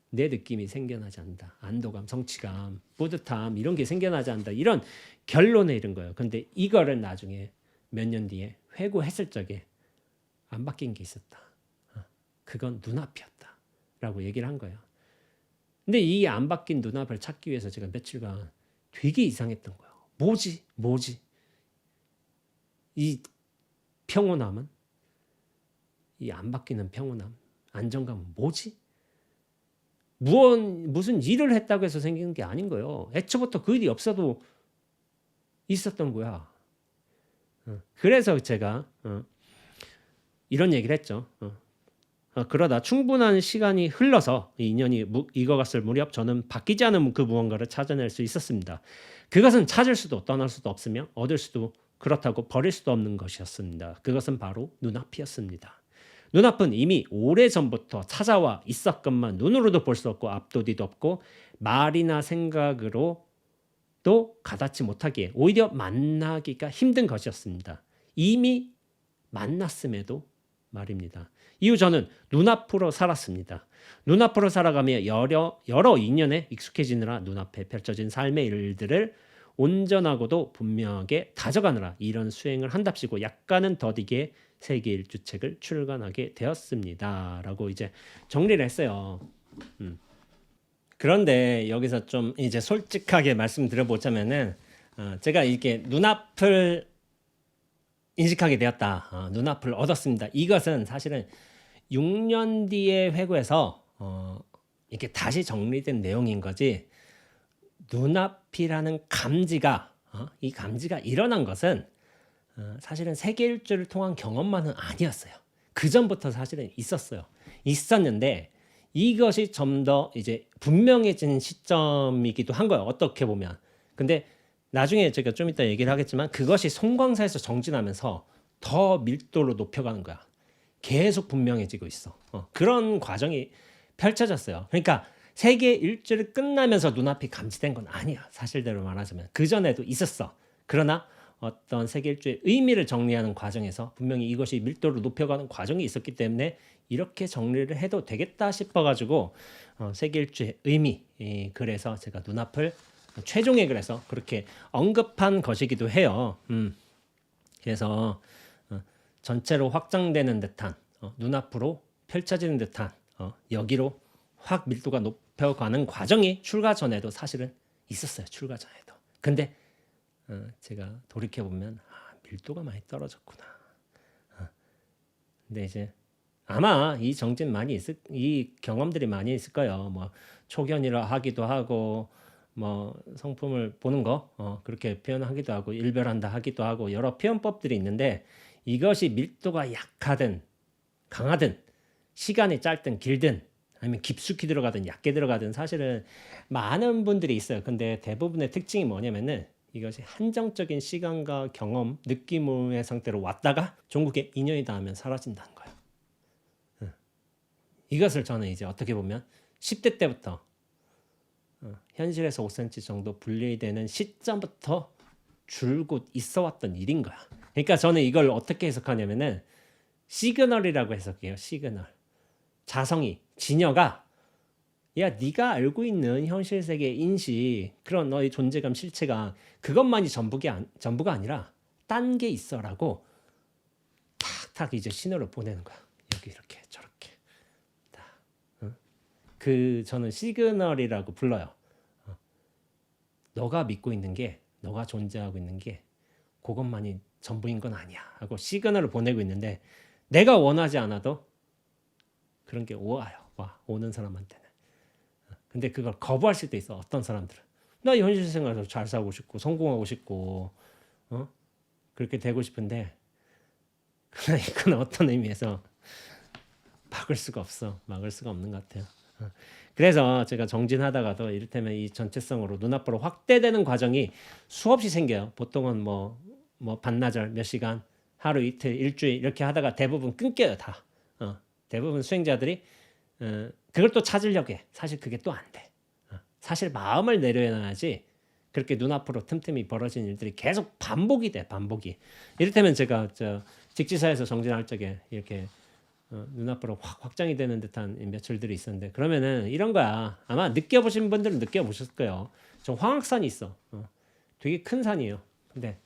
내 느낌이 생겨나지 않는다. 안도감, 성취감, 뿌듯함 이런 게 생겨나지 않는다. 이런 결론에 이른 거예요. 근데 이거를 나중에 몇 년 뒤에 회고했을 적에 안 바뀐 게 있었다. 그건 눈앞이었다. 라고 얘기를 한 거예요. 근데 이 안 바뀐 눈앞을 찾기 위해서 제가 며칠간 되게 이상했던 거예요. 뭐지? 이 평온함은? 이 안 바뀌는 평온함, 안정감은 뭐지? 무슨 일을 했다고 해서 생기는 게 아닌 거예요. 애초부터 그 일이 없어도 있었던 거야. 그래서 제가 이런 얘기를 했죠. 그러다 충분한 시간이 흘러서 이 인연이 익어갔을 무렵 저는 바뀌지 않은 그 무언가를 찾아낼 수 있었습니다. 그것은 찾을 수도 떠날 수도 없으며 얻을 수도 그렇다고 버릴 수도 없는 것이었습니다. 그것은 바로 눈앞이었습니다. 눈앞은 이미 오래전부터 찾아와 있었건만 눈으로도 볼 수 없고 앞도 뒤도 없고 말이나 생각으로도 가닿지 못하기에 오히려 만나기가 힘든 것이었습니다. 이미 만났음에도 말입니다. 이후 저는 눈앞으로 살았습니다. 눈앞으로 살아가며 여러 인연에 익숙해지느라 눈앞에 펼쳐진 삶의 일들을 온전하고도 분명하게 다져가느라 이런 수행을 한답시고 약간은 더디게 세계 일주책을 출간하게 되었습니다. 라고 이제 정리를 했어요. 그런데 여기서 좀 이제 솔직하게 말씀드려보자면은 제가 이렇게 눈앞을 인식하게 되었다. 눈앞을 얻었습니다. 이것은 사실은 6년 뒤에 회고해서 이렇게 다시 정리된 내용인 거지. 눈앞이라는 감지가 이 감지가 일어난 것은 사실은 세계 일주를 통한 경험만은 아니었어요. 그 전부터 사실은 있었어요. 있었는데 이것이 좀 더 이제 분명해진 시점이기도 한 거예요. 어떻게 보면. 근데 나중에 제가 좀 이따 얘기를 하겠지만 그것이 송광사에서 정진하면서 더 밀도로 높여가는 거야. 계속 분명해지고 있어. 그런 과정이 펼쳐졌어요. 그러니까 세계 일주를 끝나면서 눈앞이 감지된 건 아니야. 사실대로 말하자면 그 전에도 있었어. 그러나 어떤 세계 일주의 의미를 정리하는 과정에서 분명히 이것이 밀도를 높여가는 과정이 있었기 때문에 이렇게 정리를 해도 되겠다 싶어가지고 세계 일주의 의미, 그래서 제가 눈앞을 최종에 그래서 그렇게 언급한 것이기도 해요. 그래서 전체로 확장되는 듯한 눈앞으로 펼쳐지는 듯한 여기로 확 밀도가 높여가는 과정이 출가 전에도 사실은 있었어요. 출가 전에도. 근데 제가 돌이켜 보면 밀도가 많이 떨어졌구나. 근데 이제 아마 이 정진 많이 이 경험들이 많이 있을 거예요. 뭐 초견이라 하기도 하고, 뭐 성품을 보는 거 그렇게 표현하기도 하고, 일별한다 하기도 하고 여러 표현법들이 있는데 이것이 밀도가 약하든 강하든 시간이 짧든 길든 아니면 깊숙이 들어가든 얕게 들어가든 사실은 많은 분들이 있어요. 근데 대부분의 특징이 뭐냐면은 이것이 한정적인 시간과 경험, 느낌의 상태로 왔다가 종국에 인연이 닿으면 사라진다는 거예요. 이것을 저는 이제 어떻게 보면 10대 때부터 현실에서 5cm 정도 분리되는 시점부터 줄곧 있어 왔던 일인 거야. 그러니까 저는 이걸 어떻게 해석하냐면은 시그널이라고 해석해요. 시그널. 자성이, 진여가 야, 네가 알고 있는 현실 세계 인식, 그런 너의 존재감, 실체가 그것만이 전부가 아니라 딴 게 있어라고 탁탁 이제 신호를 보내는 거야. 여기 이렇게 저렇게. 그 저는 시그널이라고 불러요. 너가 믿고 있는 게, 너가 존재하고 있는 게 그것만이 전부인 건 아니야 하고 시그널을 보내고 있는데 내가 원하지 않아도 그런 게 오는 사람한테는. 근데 그걸 거부할 수도 있어. 어떤 사람들은 나 현실 생활에서 잘 살고 싶고 성공하고 싶고 그렇게 되고 싶은데 그러나 이건 어떤 의미에서 막을 수가 없는 것 같아요. 그래서 제가 정진하다가도 이를테면 이 전체성으로 눈앞으로 확대되는 과정이 수없이 생겨요. 보통은 뭐 반나절 몇 시간, 하루 이틀, 일주일 이렇게 하다가 대부분 끊겨요. 다. 대부분 수행자들이 그걸 또 찾으려고 해. 사실 그게 또 안 돼. 사실 마음을 내려놔야지 그렇게 눈앞으로 틈틈이 벌어진 일들이 계속 반복이 돼. 반복이. 이를테면 제가 직지사에서 정진할 적에 이렇게 눈앞으로 확 확장이 되는 듯한 며칠들이 있었는데 그러면은 이런 거야. 아마 느껴보신 분들은 느껴보셨을 거예요. 저 황악산이 있어. 되게 큰 산이에요. 근데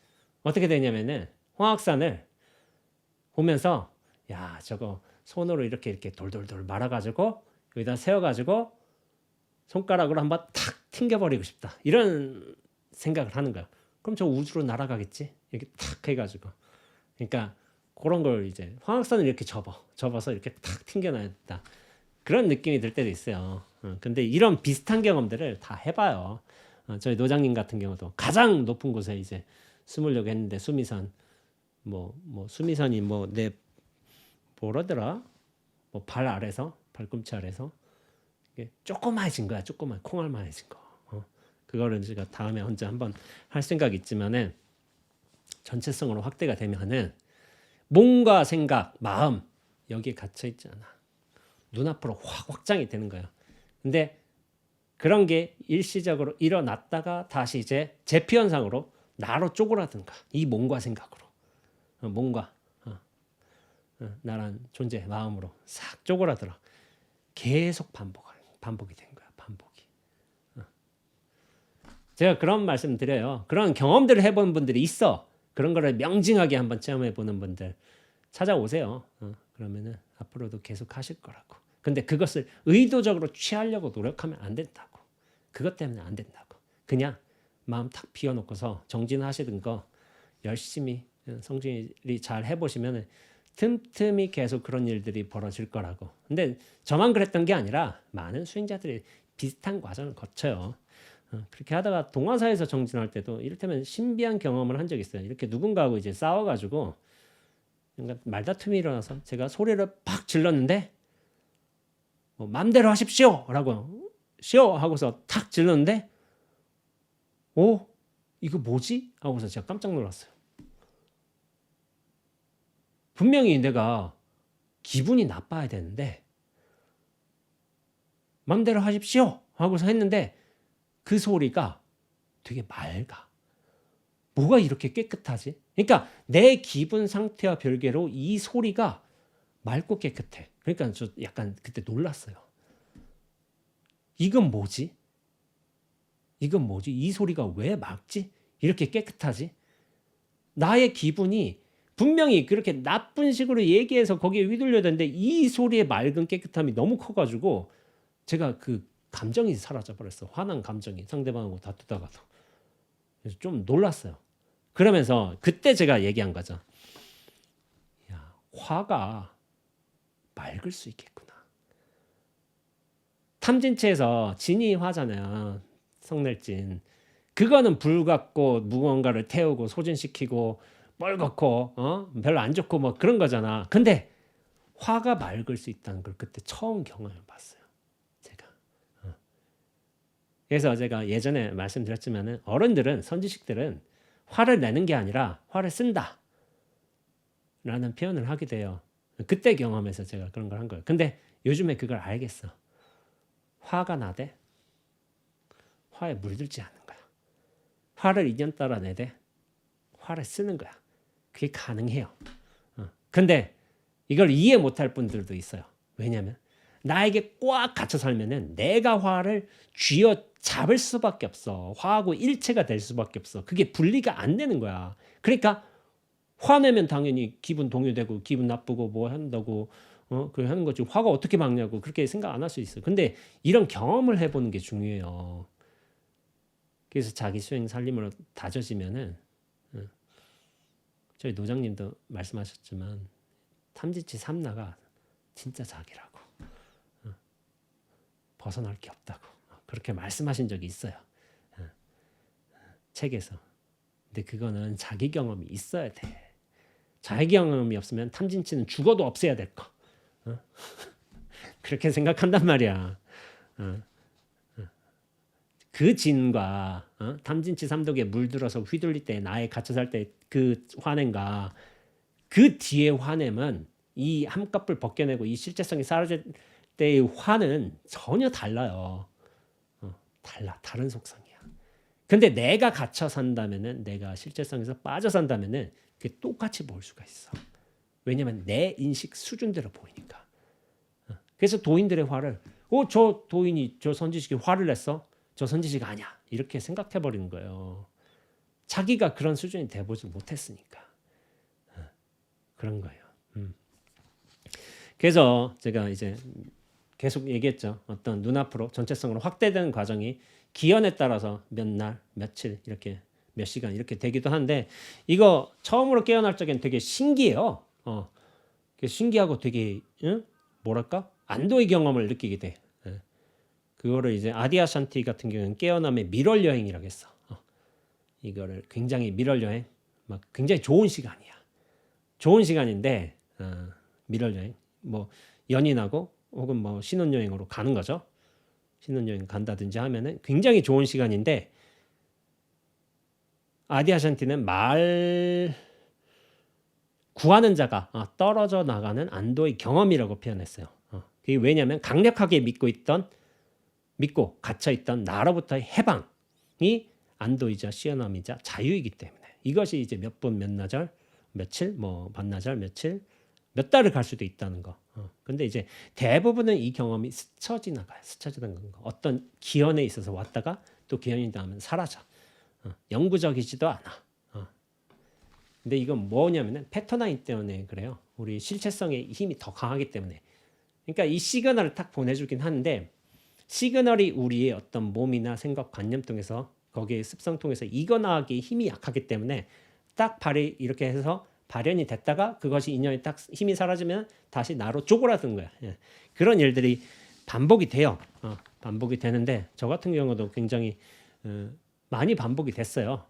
어떻게 되냐면은 황악산을 보면서 야, 저거 손으로 이렇게 돌돌돌 말아가지고 여기다 세워가지고 손가락으로 한번 탁 튕겨버리고 싶다. 이런 생각을 하는 거야. 그럼 저 우주로 날아가겠지? 이렇게 탁 해가지고. 그러니까 그런 걸 이제 황학산을 이렇게 접어서 이렇게 탁 튕겨놔야겠다. 그런 느낌이 들 때도 있어요. 근데 이런 비슷한 경험들을 다 해봐요. 저희 노장님 같은 경우도 가장 높은 곳에 이제 숨으려고 했는데 수미산 수미산이 내 뭐라더라? 발 아래서 발꿈치 아래서 조그마해진 거야. 콩알만해진 거. 그거를 제가 다음에 혼자 한번 할 생각이 있지만은 전체성으로 확대가 되면은 몸과 생각, 마음 여기에 갇혀 있지 않아. 눈앞으로 확 확장이 되는 거예요. 근데 그런 게 일시적으로 일어났다가 다시 이제 재피 현상으로 나로 쪼그라든가 이 몸과 생각으로 몸과 나란 존재 마음으로 싹 쪼그라들어 계속 반복이 된 거야. 반복이. 제가 그런 말씀 드려요. 그런 경험들을 해본 분들이 있어. 그런 거를 명징하게 한번 체험해 보는 분들 찾아오세요. 그러면은 앞으로도 계속 하실 거라고. 근데 그것을 의도적으로 취하려고 노력하면 안 된다고. 그것 때문에 안 된다고. 그냥 마음 탁 비워놓고서 정진하시던 거 열심히 성진이 잘 해보시면 틈틈이 계속 그런 일들이 벌어질 거라고. 근데 저만 그랬던 게 아니라 많은 수행자들이 비슷한 과정을 거쳐요. 그렇게 하다가 동화사에서 정진할 때도 이를테면 신비한 경험을 한 적이 있어요. 이렇게 누군가하고 이제 싸워가지고 말다툼이 일어나서 제가 소리를 팍 질렀는데 뭐 맘대로 하십시오 라고 시오 하고서 탁 질렀는데 오 이거 뭐지? 하고서 제가 깜짝 놀랐어요. 분명히 내가 기분이 나빠야 되는데 맘대로 하십시오 하고서 했는데 그 소리가 되게 맑아. 뭐가 이렇게 깨끗하지? 그러니까 내 기분 상태와 별개로 이 소리가 맑고 깨끗해. 그러니까 저 약간 그때 놀랐어요. 이건 뭐지? 이건 뭐지? 이 소리가 왜 맑지? 이렇게 깨끗하지? 나의 기분이 분명히 그렇게 나쁜 식으로 얘기해서 거기에 휘둘려야 되는데 이 소리의 맑은 깨끗함이 너무 커가지고 제가 그 감정이 사라져 버렸어. 화난 감정이 상대방하고 다투다가도. 그래서 좀 놀랐어요. 그러면서 그때 제가 얘기한 거죠. 야, 화가 맑을 수 있겠구나. 탐진치에서 진이 화잖아요. 성낼진. 그거는 불 갖고 무언가를 태우고 소진시키고 뻘겋고 별로 안 좋고 뭐 그런 거잖아. 근데 화가 맑을 수 있다는 걸 그때 처음 경험해 봤어요. 제가. 그래서 제가 예전에 말씀드렸지만은 어른들은 선지식들은 화를 내는 게 아니라 화를 쓴다 라는 표현을 하게 돼요. 그때 경험해서 제가 그런 걸 한 거예요. 근데 요즘에 그걸 알겠어. 화가 나대 화에 물들지 않는 거야. 화를 인연 따라 내대 화를 쓰는 거야. 그게 가능해요. 근데 이걸 이해 못할 분들도 있어요. 왜냐하면 나에게 꽉 갇혀 살면은 내가 화를 쥐어 잡을 수밖에 없어. 화하고 일체가 될 수밖에 없어. 그게 분리가 안 되는 거야. 그러니까 화내면 당연히 기분 동요되고 기분 나쁘고 뭐 한다고 그 하는 거지. 화가 어떻게 막냐고 그렇게 생각 안 할 수 있어요. 근데 이런 경험을 해보는 게 중요해요. 그래서 자기 수행 살림으로 다져지면은 저희 노장님도 말씀하셨지만 탐진치 삼나가 진짜 자기라고 벗어날 게 없다고 그렇게 말씀하신 적이 있어요. 책에서. 근데 그거는 자기 경험이 있어야 돼. 자기 경험이 없으면 탐진치는 죽어도 없애야 될 거. 그렇게 생각한단 말이야. 그 진과 탐진치 삼독에 물들어서 휘둘릴 때 나에 갇혀 살 때 그 화냄과 그 뒤에 화냄은 이 함값을 벗겨내고 이 실제성이 사라질 때의 화는 전혀 달라요. 다른 속성이야. 근데 내가 갇혀 산다면은 내가 실제성에서 빠져 산다면은 그게 똑같이 보일 수가 있어. 왜냐면 내 인식 수준대로 보이니까. 그래서 도인들의 화를 저 도인이 저 선지식이 화를 냈어? 저 선지식 아니야. 이렇게 생각해 버리는 거예요. 자기가 그런 수준이 돼보지 못했으니까. 그런 거예요. 그래서 제가 이제 계속 얘기했죠. 어떤 눈앞으로 전체성으로 확대되는 과정이 기연에 따라서 몇 날, 며칠 이렇게 몇 시간 이렇게 되기도 하는데 이거 처음으로 깨어날 적엔 되게 신기해요. 신기하고 되게 뭐랄까 안도의 경험을 느끼게 돼. 그거를 이제 아디아샨티 같은 경우는 깨어남의 미럴 여행이라고 했어. 이거를 굉장히 미럴 여행, 막 굉장히 좋은 시간이야. 좋은 시간인데 미럴 여행, 뭐 연인하고 혹은 뭐 신혼여행으로 가는 거죠. 신혼여행 간다든지 하면은 굉장히 좋은 시간인데 아디아샨티는 말 구하는 자가 떨어져 나가는 안도의 경험이라고 표현했어요. 그게 왜냐하면 강력하게 믿고 갇혀있던 나로부터의 해방이 안도이자 시원함이자 자유이기 때문에 이것이 이제 몇 분 몇 나절 며칠 뭐 반나절 며칠 몇 달을 갈 수도 있다는 거. 근데 이제 대부분은 이 경험이 스쳐 지나가요. 스쳐 지나가는 거. 어떤 기연에 있어서 왔다가 또 기연이 다음은 사라져. 영구적이지도 않아. 근데 이건 뭐냐면은 패턴화인 때문에 그래요. 우리 실체성의 힘이 더 강하기 때문에. 그러니까 이 시그널을 딱 보내주긴 하는데 시그널이 우리의 어떤 몸이나 생각, 관념 통해서 거기에 습성 통해서 이거나하기 힘이 약하기 때문에 딱 발이 이렇게 해서 발현이 됐다가 그것이 인연이 딱 힘이 사라지면 다시 나로 쪼그라드는 거야. 예. 그런 일들이 반복이 돼요. 반복이 되는데 저 같은 경우도 굉장히 많이 반복이 됐어요.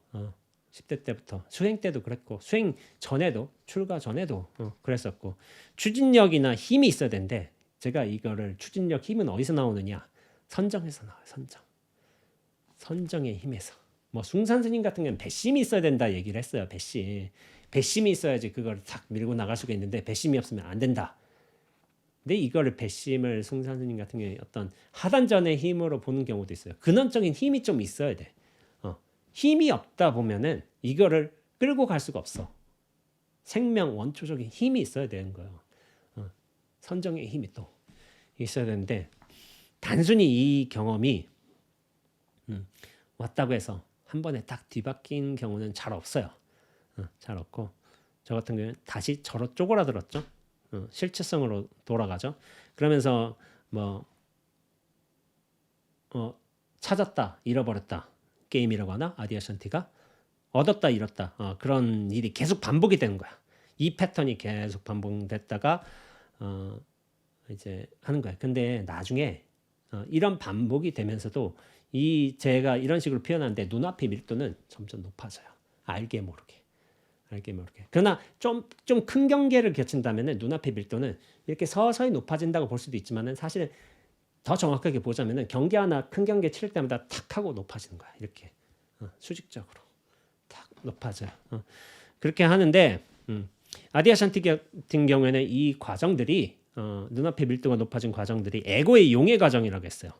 10대 때부터 수행 때도 그랬고 수행 전에도 출가 전에도 그랬었고 추진력이나 힘이 있어야 되는데 제가 이거를 추진력 힘은 어디서 나오느냐 선정에서 나와요. 선정의 힘에서 뭐 숭산 스님 같은 경우는 배심이 있어야 된다 얘기를 했어요. 배심이 있어야지 그걸 탁 밀고 나갈 수가 있는데 배심이 없으면 안 된다. 근데 이거를 배심을 숭산 스님 같은 경우에 어떤 하단전의 힘으로 보는 경우도 있어요. 근원적인 힘이 좀 있어야 돼. 힘이 없다 보면은 이거를 끌고 갈 수가 없어. 생명 원초적인 힘이 있어야 되는 거예요. 선정의 힘이 또 있어야 되는데 단순히 이 경험이 왔다고 해서 한 번에 딱 뒤바뀐 경우는 잘 없어요. 잘 없고 저 같은 경우는 다시 저로 쪼그라들었죠. 실체성으로 돌아가죠. 그러면서 뭐 찾았다, 잃어버렸다. 게임이라고 하나? 아디아샨티가 얻었다, 잃었다. 그런 일이 계속 반복이 되는 거야. 이 패턴이 계속 반복됐다가 이제 하는 거야. 근데 나중에 이런 반복이 되면서도 이 제가 이런 식으로 표현하는데 눈앞의 밀도는 점점 높아져요. 알게 모르게. 그러나 좀 큰 경계를 거친다면은 눈앞의 밀도는 이렇게 서서히 높아진다고 볼 수도 있지만은 사실은 더 정확하게 보자면은 경계 하나 큰 경계 칠 때마다 탁 하고 높아지는 거야. 이렇게 수직적으로 탁 높아져요. 그렇게 하는데 아디아샨티 같은 경우에는 이 과정들이 눈앞의 밀도가 높아진 과정들이 에고의 용의 과정이라고 했어요.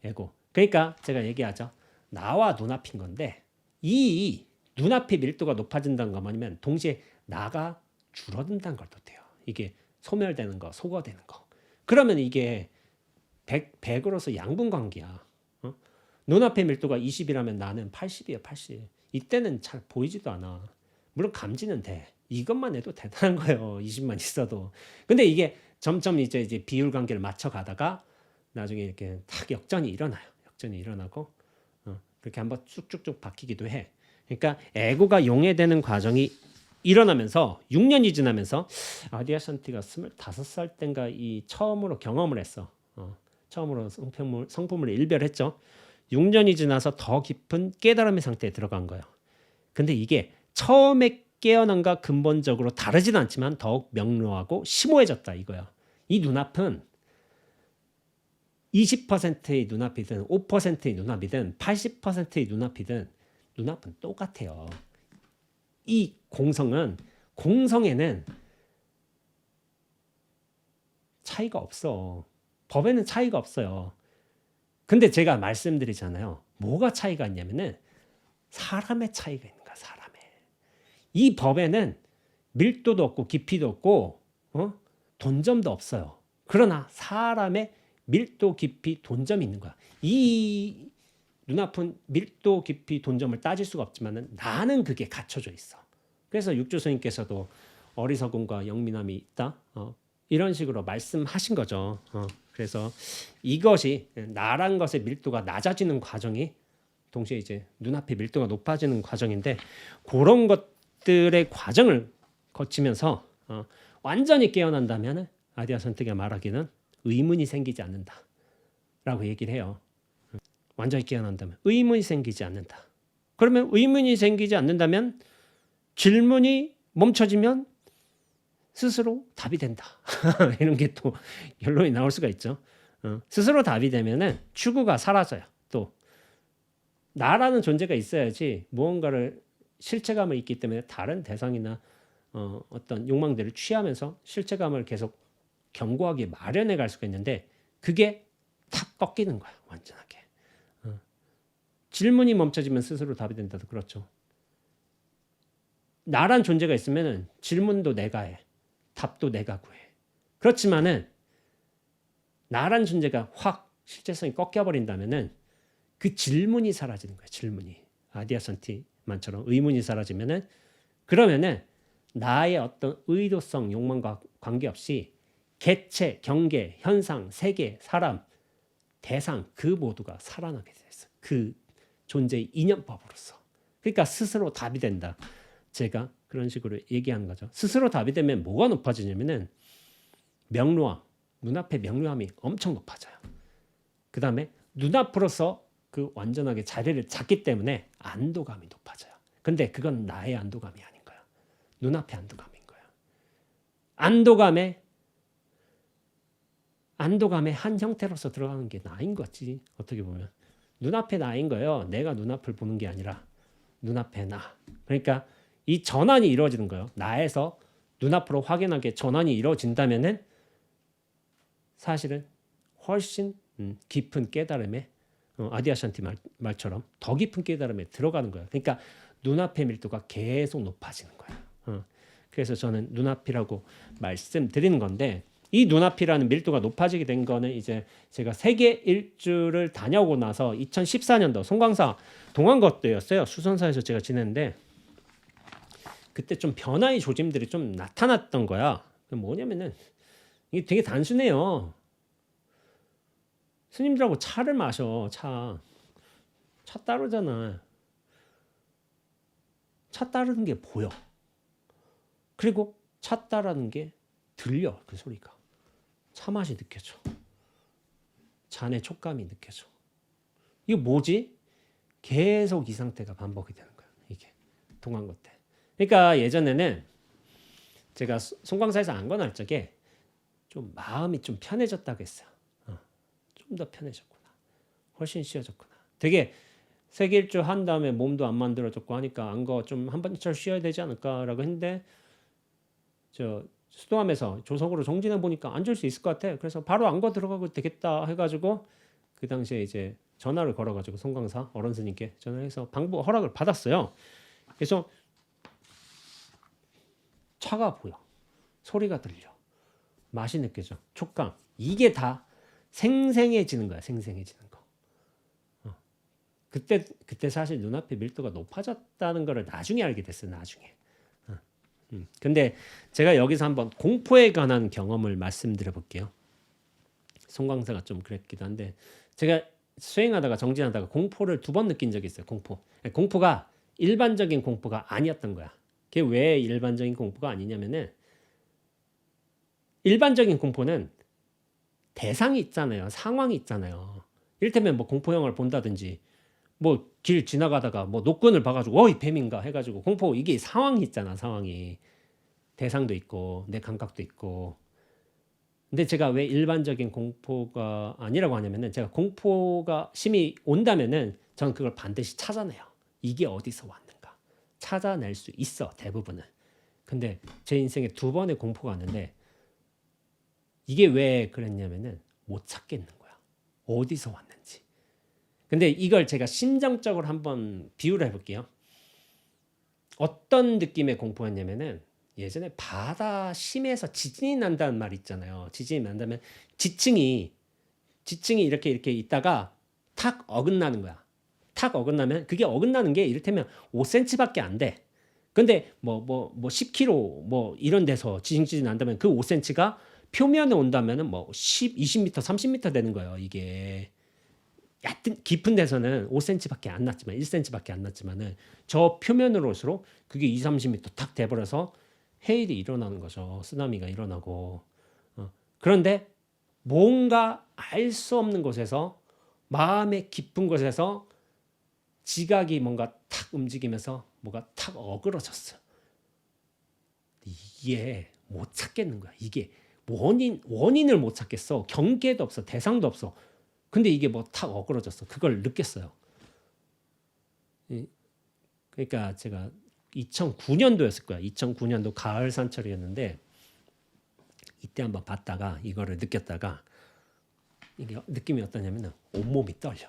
에고. 그러니까 제가 얘기하죠. 나와 눈앞인 건데 이 눈앞의 밀도가 높아진다는 거 뭐냐면 동시에 나가 줄어든다는 걸 뜻해요. 이게 소멸되는 거, 소거되는 거. 그러면 이게 100으로서 양분관계야. 눈앞의 밀도가 20이라면 나는 80이야, 80. 이때는 잘 보이지도 않아. 물론 감지는 돼. 이것만 해도 대단한 거예요. 20만 있어도. 근데 이게 점점 이제 비율 관계를 맞춰 가다가 나중에 이렇게 탁 역전이 일어나요. 역전이 일어나고 그렇게 한번 쭉쭉쭉 바뀌기도 해. 그러니까 에고가 용해되는 과정이 일어나면서 6년이 지나면서 아디아샨티가 25살 땐가 이 처음으로 경험을 했어. 처음으로 성품을 일별했죠. 6년이 지나서 더 깊은 깨달음의 상태에 들어간 거예요. 근데 이게 처음에 깨어난과 근본적으로 다르진 않지만 더욱 명료하고 심오해졌다 이거야. 이 눈앞은 20%의 눈앞이든 5%의 눈앞이든 80%의 눈앞이든 눈앞은 똑같아요. 이 공성에는 차이가 없어. 법에는 차이가 없어요. 근데 제가 말씀드리잖아요. 뭐가 차이가 있냐면은 사람의 차이가 있는 거야. 사람의. 이 법에는 밀도도 없고 깊이도 없고 돈점도 없어요. 그러나 사람의 밀도, 깊이, 돈점이 있는 거야. 이 눈앞은 밀도, 깊이, 돈점을 따질 수가 없지만은 나는 그게 갖춰져 있어. 그래서 육조 스님께서도 어리석음과 영민함이 있다. 이런 식으로 말씀하신 거죠. 그래서 이것이 나란 것의 밀도가 낮아지는 과정이 동시에 이제 눈앞의 밀도가 높아지는 과정인데 그런 것들의 과정을 거치면서 완전히 깨어난다면 아디아샨티가 말하기는 의문이 생기지 않는다라고 얘기를 해요. 완전히 깨어난다면 의문이 생기지 않는다. 그러면 의문이 생기지 않는다면 질문이 멈춰지면 스스로 답이 된다. 이런 게 또 결론이 나올 수가 있죠. 스스로 답이 되면은 추구가 사라져요. 또 나라는 존재가 있어야지 무언가를 실체감을 있기 때문에 다른 대상이나 어떤 욕망들을 취하면서 실체감을 계속 견고하게 마련해 갈 수가 있는데 그게 탁 꺾이는 거야. 완전하게. 질문이 멈춰지면 스스로 답이 된다도 그렇죠. 나란 존재가 있으면은 질문도 내가 해. 답도 내가 구해. 그렇지만은 나란 존재가 확 실제성이 꺾여버린다면은 그 질문이 사라지는 거야. 질문이. 아디아샨티만처럼 의문이 사라지면은 그러면은 나의 어떤 의도성, 욕망과 관계없이 개체, 경계, 현상, 세계, 사람 대상 그 모두가 살아나게 됐어. 그 존재의 인연법으로서. 그러니까 스스로 답이 된다. 제가 그런 식으로 얘기하는 거죠. 스스로 답이 되면 뭐가 높아지냐면은 명료함, 눈앞의 명료함이 엄청 높아져요. 그 다음에 눈앞으로서 그 완전하게 자리를 잡기 때문에 안도감이 높아져요. 근데 그건 나의 안도감이 아닌 거야. 눈앞의 안도감인 거야. 안도감의 한 형태로서 들어가는 게 나인 거지. 어떻게 보면 눈앞에 나인 거예요. 내가 눈앞을 보는 게 아니라 눈앞에 나. 그러니까 이 전환이 이루어지는 거예요. 나에서 눈앞으로 확연하게 전환이 이루어진다면은 사실은 훨씬 깊은 깨달음에 아디아샨티 말처럼 더 깊은 깨달음에 들어가는 거예요. 그러니까 눈앞의 밀도가 계속 높아지는 거예요. 그래서 저는 눈앞이라고 말씀드리는 건데 이 눈앞이라는 밀도가 높아지게 된 거는 이제 제가 세계 일주를 다녀오고 나서 2014년도 송광사 동안거 때였어요. 수선사에서 제가 지냈는데 그때 좀 변화의 조짐들이 좀 나타났던 거야. 뭐냐면은 이게 되게 단순해요. 스님들하고 차를 마셔. 차 따르잖아. 차 따르는 게 보여. 그리고 차 따르는 게 들려. 그 소리가. 차 맛이 느껴져. 잔의 촉감이 느껴져. 이게 뭐지? 계속 이 상태가 반복이 되는 거야. 이게 동안거 때. 그러니까 예전에는 제가 송광사에서 안건할 적에 좀 마음이 좀 편해졌다고 했어요. 좀 더 편해졌구나. 훨씬 쉬워졌구나. 되게 세계 일주 한 다음에 몸도 안 만들어졌고 하니까 안거 좀 한 번쯤 쉬어야 되지 않을까라고 했는데 저 수도함에서 조석으로 정진해 보니까 앉을 수 있을 것 같아. 그래서 바로 안거 들어가고 되겠다 해가지고 그 당시에 이제 전화를 걸어가지고 송광사 어른 스님께 전화해서 방부 허락을 받았어요. 그래서 차가 보여, 소리가 들려, 맛이 느껴져, 촉감 이게 다 생생해지는 거야. 생생해지는 거. 그때 사실 눈앞의 밀도가 높아졌다는 거를 나중에 알게 됐어요. 나중에. 근데 제가 여기서 한번 공포에 관한 경험을 말씀드려 볼게요. 송광사가 좀 그랬기도 한데 제가 수행하다가 정진하다가 공포를 2번 느낀 적이 있어요. 공포가 일반적인 공포가 아니었던 거야. 그게 왜 일반적인 공포가 아니냐면은 일반적인 공포는 대상이 있잖아요. 상황이 있잖아요. 이를테면 뭐 공포 영화를 본다든지 뭐 길 지나가다가 뭐 노끈을 봐가지고 어이 뱀인가 해가지고 공포 이게 상황이 있잖아. 상황이 대상도 있고 내 감각도 있고. 근데 제가 왜 일반적인 공포가 아니라고 하냐면은 제가 공포가 심히 온다면은 저는 그걸 반드시 찾아내요. 이게 어디서 왔는가 찾아낼 수 있어 대부분은. 근데 제 인생에 2번의 공포가 왔는데 이게 왜 그랬냐면은 못 찾겠는 거야. 어디서 왔는지. 근데 이걸 제가 심정적으로 한번 비유를 해볼게요. 어떤 느낌의 공포였냐면은 예전에 바다 심해서 지진이 난다는 말 있잖아요. 지진이 난다면 지층이 이렇게 있다가 탁 어긋나는 거야. 탁 어긋나면 그게 어긋나는 게 이를테면 5cm밖에 안 돼. 근데 뭐 10km 뭐 이런 데서 지진이 난다면 그 5cm가 표면에 온다면은 뭐 10, 20m, 30m 되는 거예요. 이게 얕은 깊은 데서는 5cm밖에 안 났지만 1cm밖에 안 났지만은 저 표면으로 올수록 그게 2, 30m 탁 돼버려서 해일이 일어나는 거죠. 쓰나미가 일어나고. 그런데 뭔가 알 수 없는 곳에서 마음의 깊은 곳에서 지각이 뭔가 탁 움직이면서 뭐가 탁 어그러졌어. 이게 못 찾겠는 거야. 이게 원인을 못 찾겠어. 경계도 없어. 대상도 없어. 근데 이게 뭐 탁 어그러졌어. 그걸 느꼈어요. 그러니까 제가 2009년도였을 거야. 2009년도 가을 산철이었는데 이때 한번 봤다가 이거를 느꼈다가 이게 느낌이 어떠냐면 온몸이 떨려.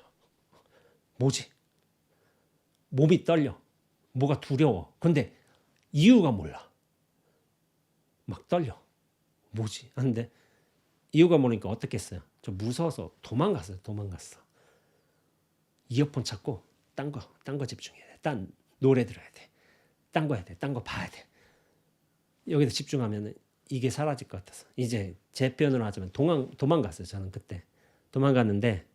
뭐지? 몸이 떨려. 뭐가 두려워. 근데 이유가 몰라. 막 떨려. 뭐지? 하는데 이유가 모르니까 어떻게 했어요? 좀 무서워서 도망갔어. 이어폰 찾고 딴 거 집중해야 돼. 딴 노래 들어야 돼. 딴 거 해야 돼. 딴 거 봐야 돼. 여기서 집중하면 이게 사라질 것 같아서 이제 제 표현으로 하자면 도망갔어요. 저는 그때 도망갔는데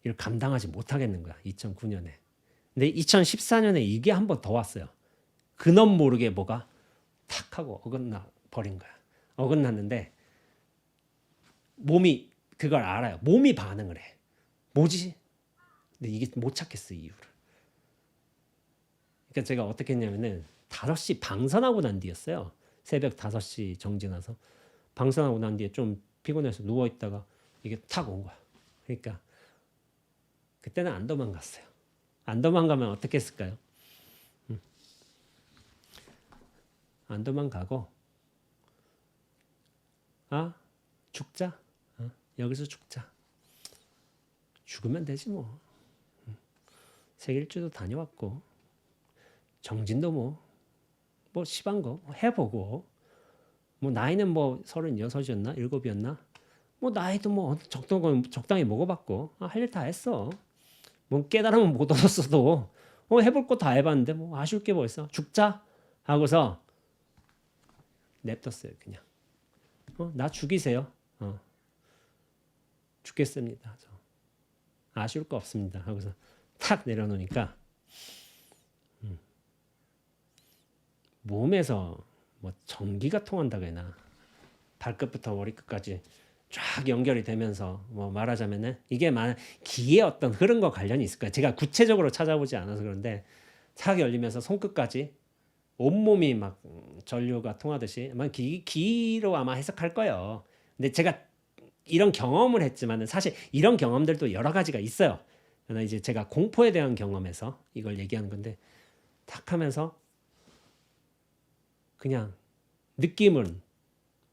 이걸 감당하지 못하겠는 거야. 2009년에. 근데 2014년에 이게 한 번 더 왔어요. 근엄 모르게 뭐가 탁 하고 어긋나 버린 거야. 어긋났는데 몸이 그걸 알아요. 몸이 반응을 해. 뭐지? 근데 이게 못 찾겠어, 이유를. 그러니까 제가 어떻게 했냐면은 5시 방선하고 난 뒤였어요. 새벽 5시 정지나서 방선하고 난 뒤에 좀 피곤해서 누워 있다가 이게 탁 온 거야. 그러니까 그때는 안 도망갔어요. 안 도망가면 어떻게 했을까요? 안 도망가고 죽자. 여기서 죽자. 죽으면 되지 뭐. 세길주도 다녀왔고 정진도 뭐 심한 거 해보고 뭐 나이는 뭐 36이었나 7이었나 뭐 나이도 뭐 적당히 먹어봤고 할 일 다 했어. 뭐 깨달으면 못 얻었어도 해볼 거 다 해봤는데 뭐 아쉬울 게 뭐 있어. 죽자 하고서 냅뒀어요. 그냥 나 죽이세요. 죽겠습니다. 저 아쉬울 거 없습니다. 하고서 탁 내려놓으니까 몸에서 뭐 전기가 통한다고 해나 발끝부터 머리끝까지 쫙 연결이 되면서 뭐 말하자면은 이게 기의 어떤 흐름과 관련이 있을 거예요. 제가 구체적으로 찾아보지 않아서 그런데 탁 열리면서 손끝까지 온몸이 막 전류가 통하듯이 아마 기로 아마 해석할 거예요. 근데 제가 이런 경험을 했지만은 사실 이런 경험들도 여러 가지가 있어요. 그러나 이제 제가 공포에 대한 경험에서 이걸 얘기하는 건데 탁 하면서 그냥 느낌은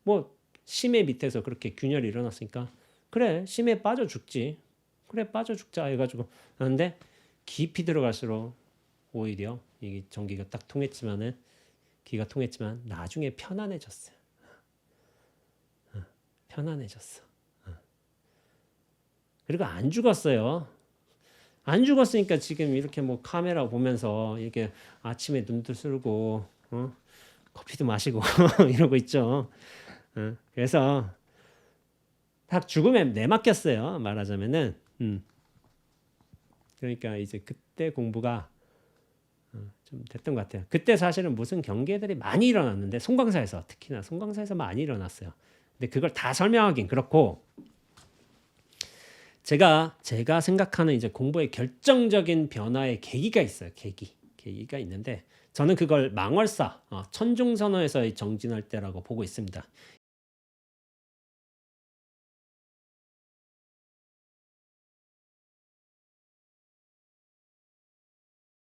뭐 심해 밑에서 그렇게 균열이 일어났으니까 그래 심해 빠져 죽지. 그래 빠져 죽자 해가지고 하는데 깊이 들어갈수록 오히려 이게 전기가 딱 통했지만은 기가 통했지만 나중에 편안해졌어요. 편안해졌어. 그리고 안 죽었어요. 안 죽었으니까 지금 이렇게 뭐 카메라 보면서 이렇게 아침에 눈도 쓸고 커피도 마시고 이러고 있죠. 그래서 딱 죽음에 내맡겼어요. 말하자면은 그러니까 이제 그때 공부가 좀 됐던 것 같아요. 그때 사실은 무슨 경계들이 많이 일어났는데 송광사에서 특히나 송광사에서 많이 일어났어요. 근데 그걸 다 설명하긴 그렇고 제가 생각하는 이제 공부의 결정적인 변화의 계기가 있어요. 계기가 있는데 저는 그걸 망월사 천중선어에서의 정진할 때라고 보고 있습니다.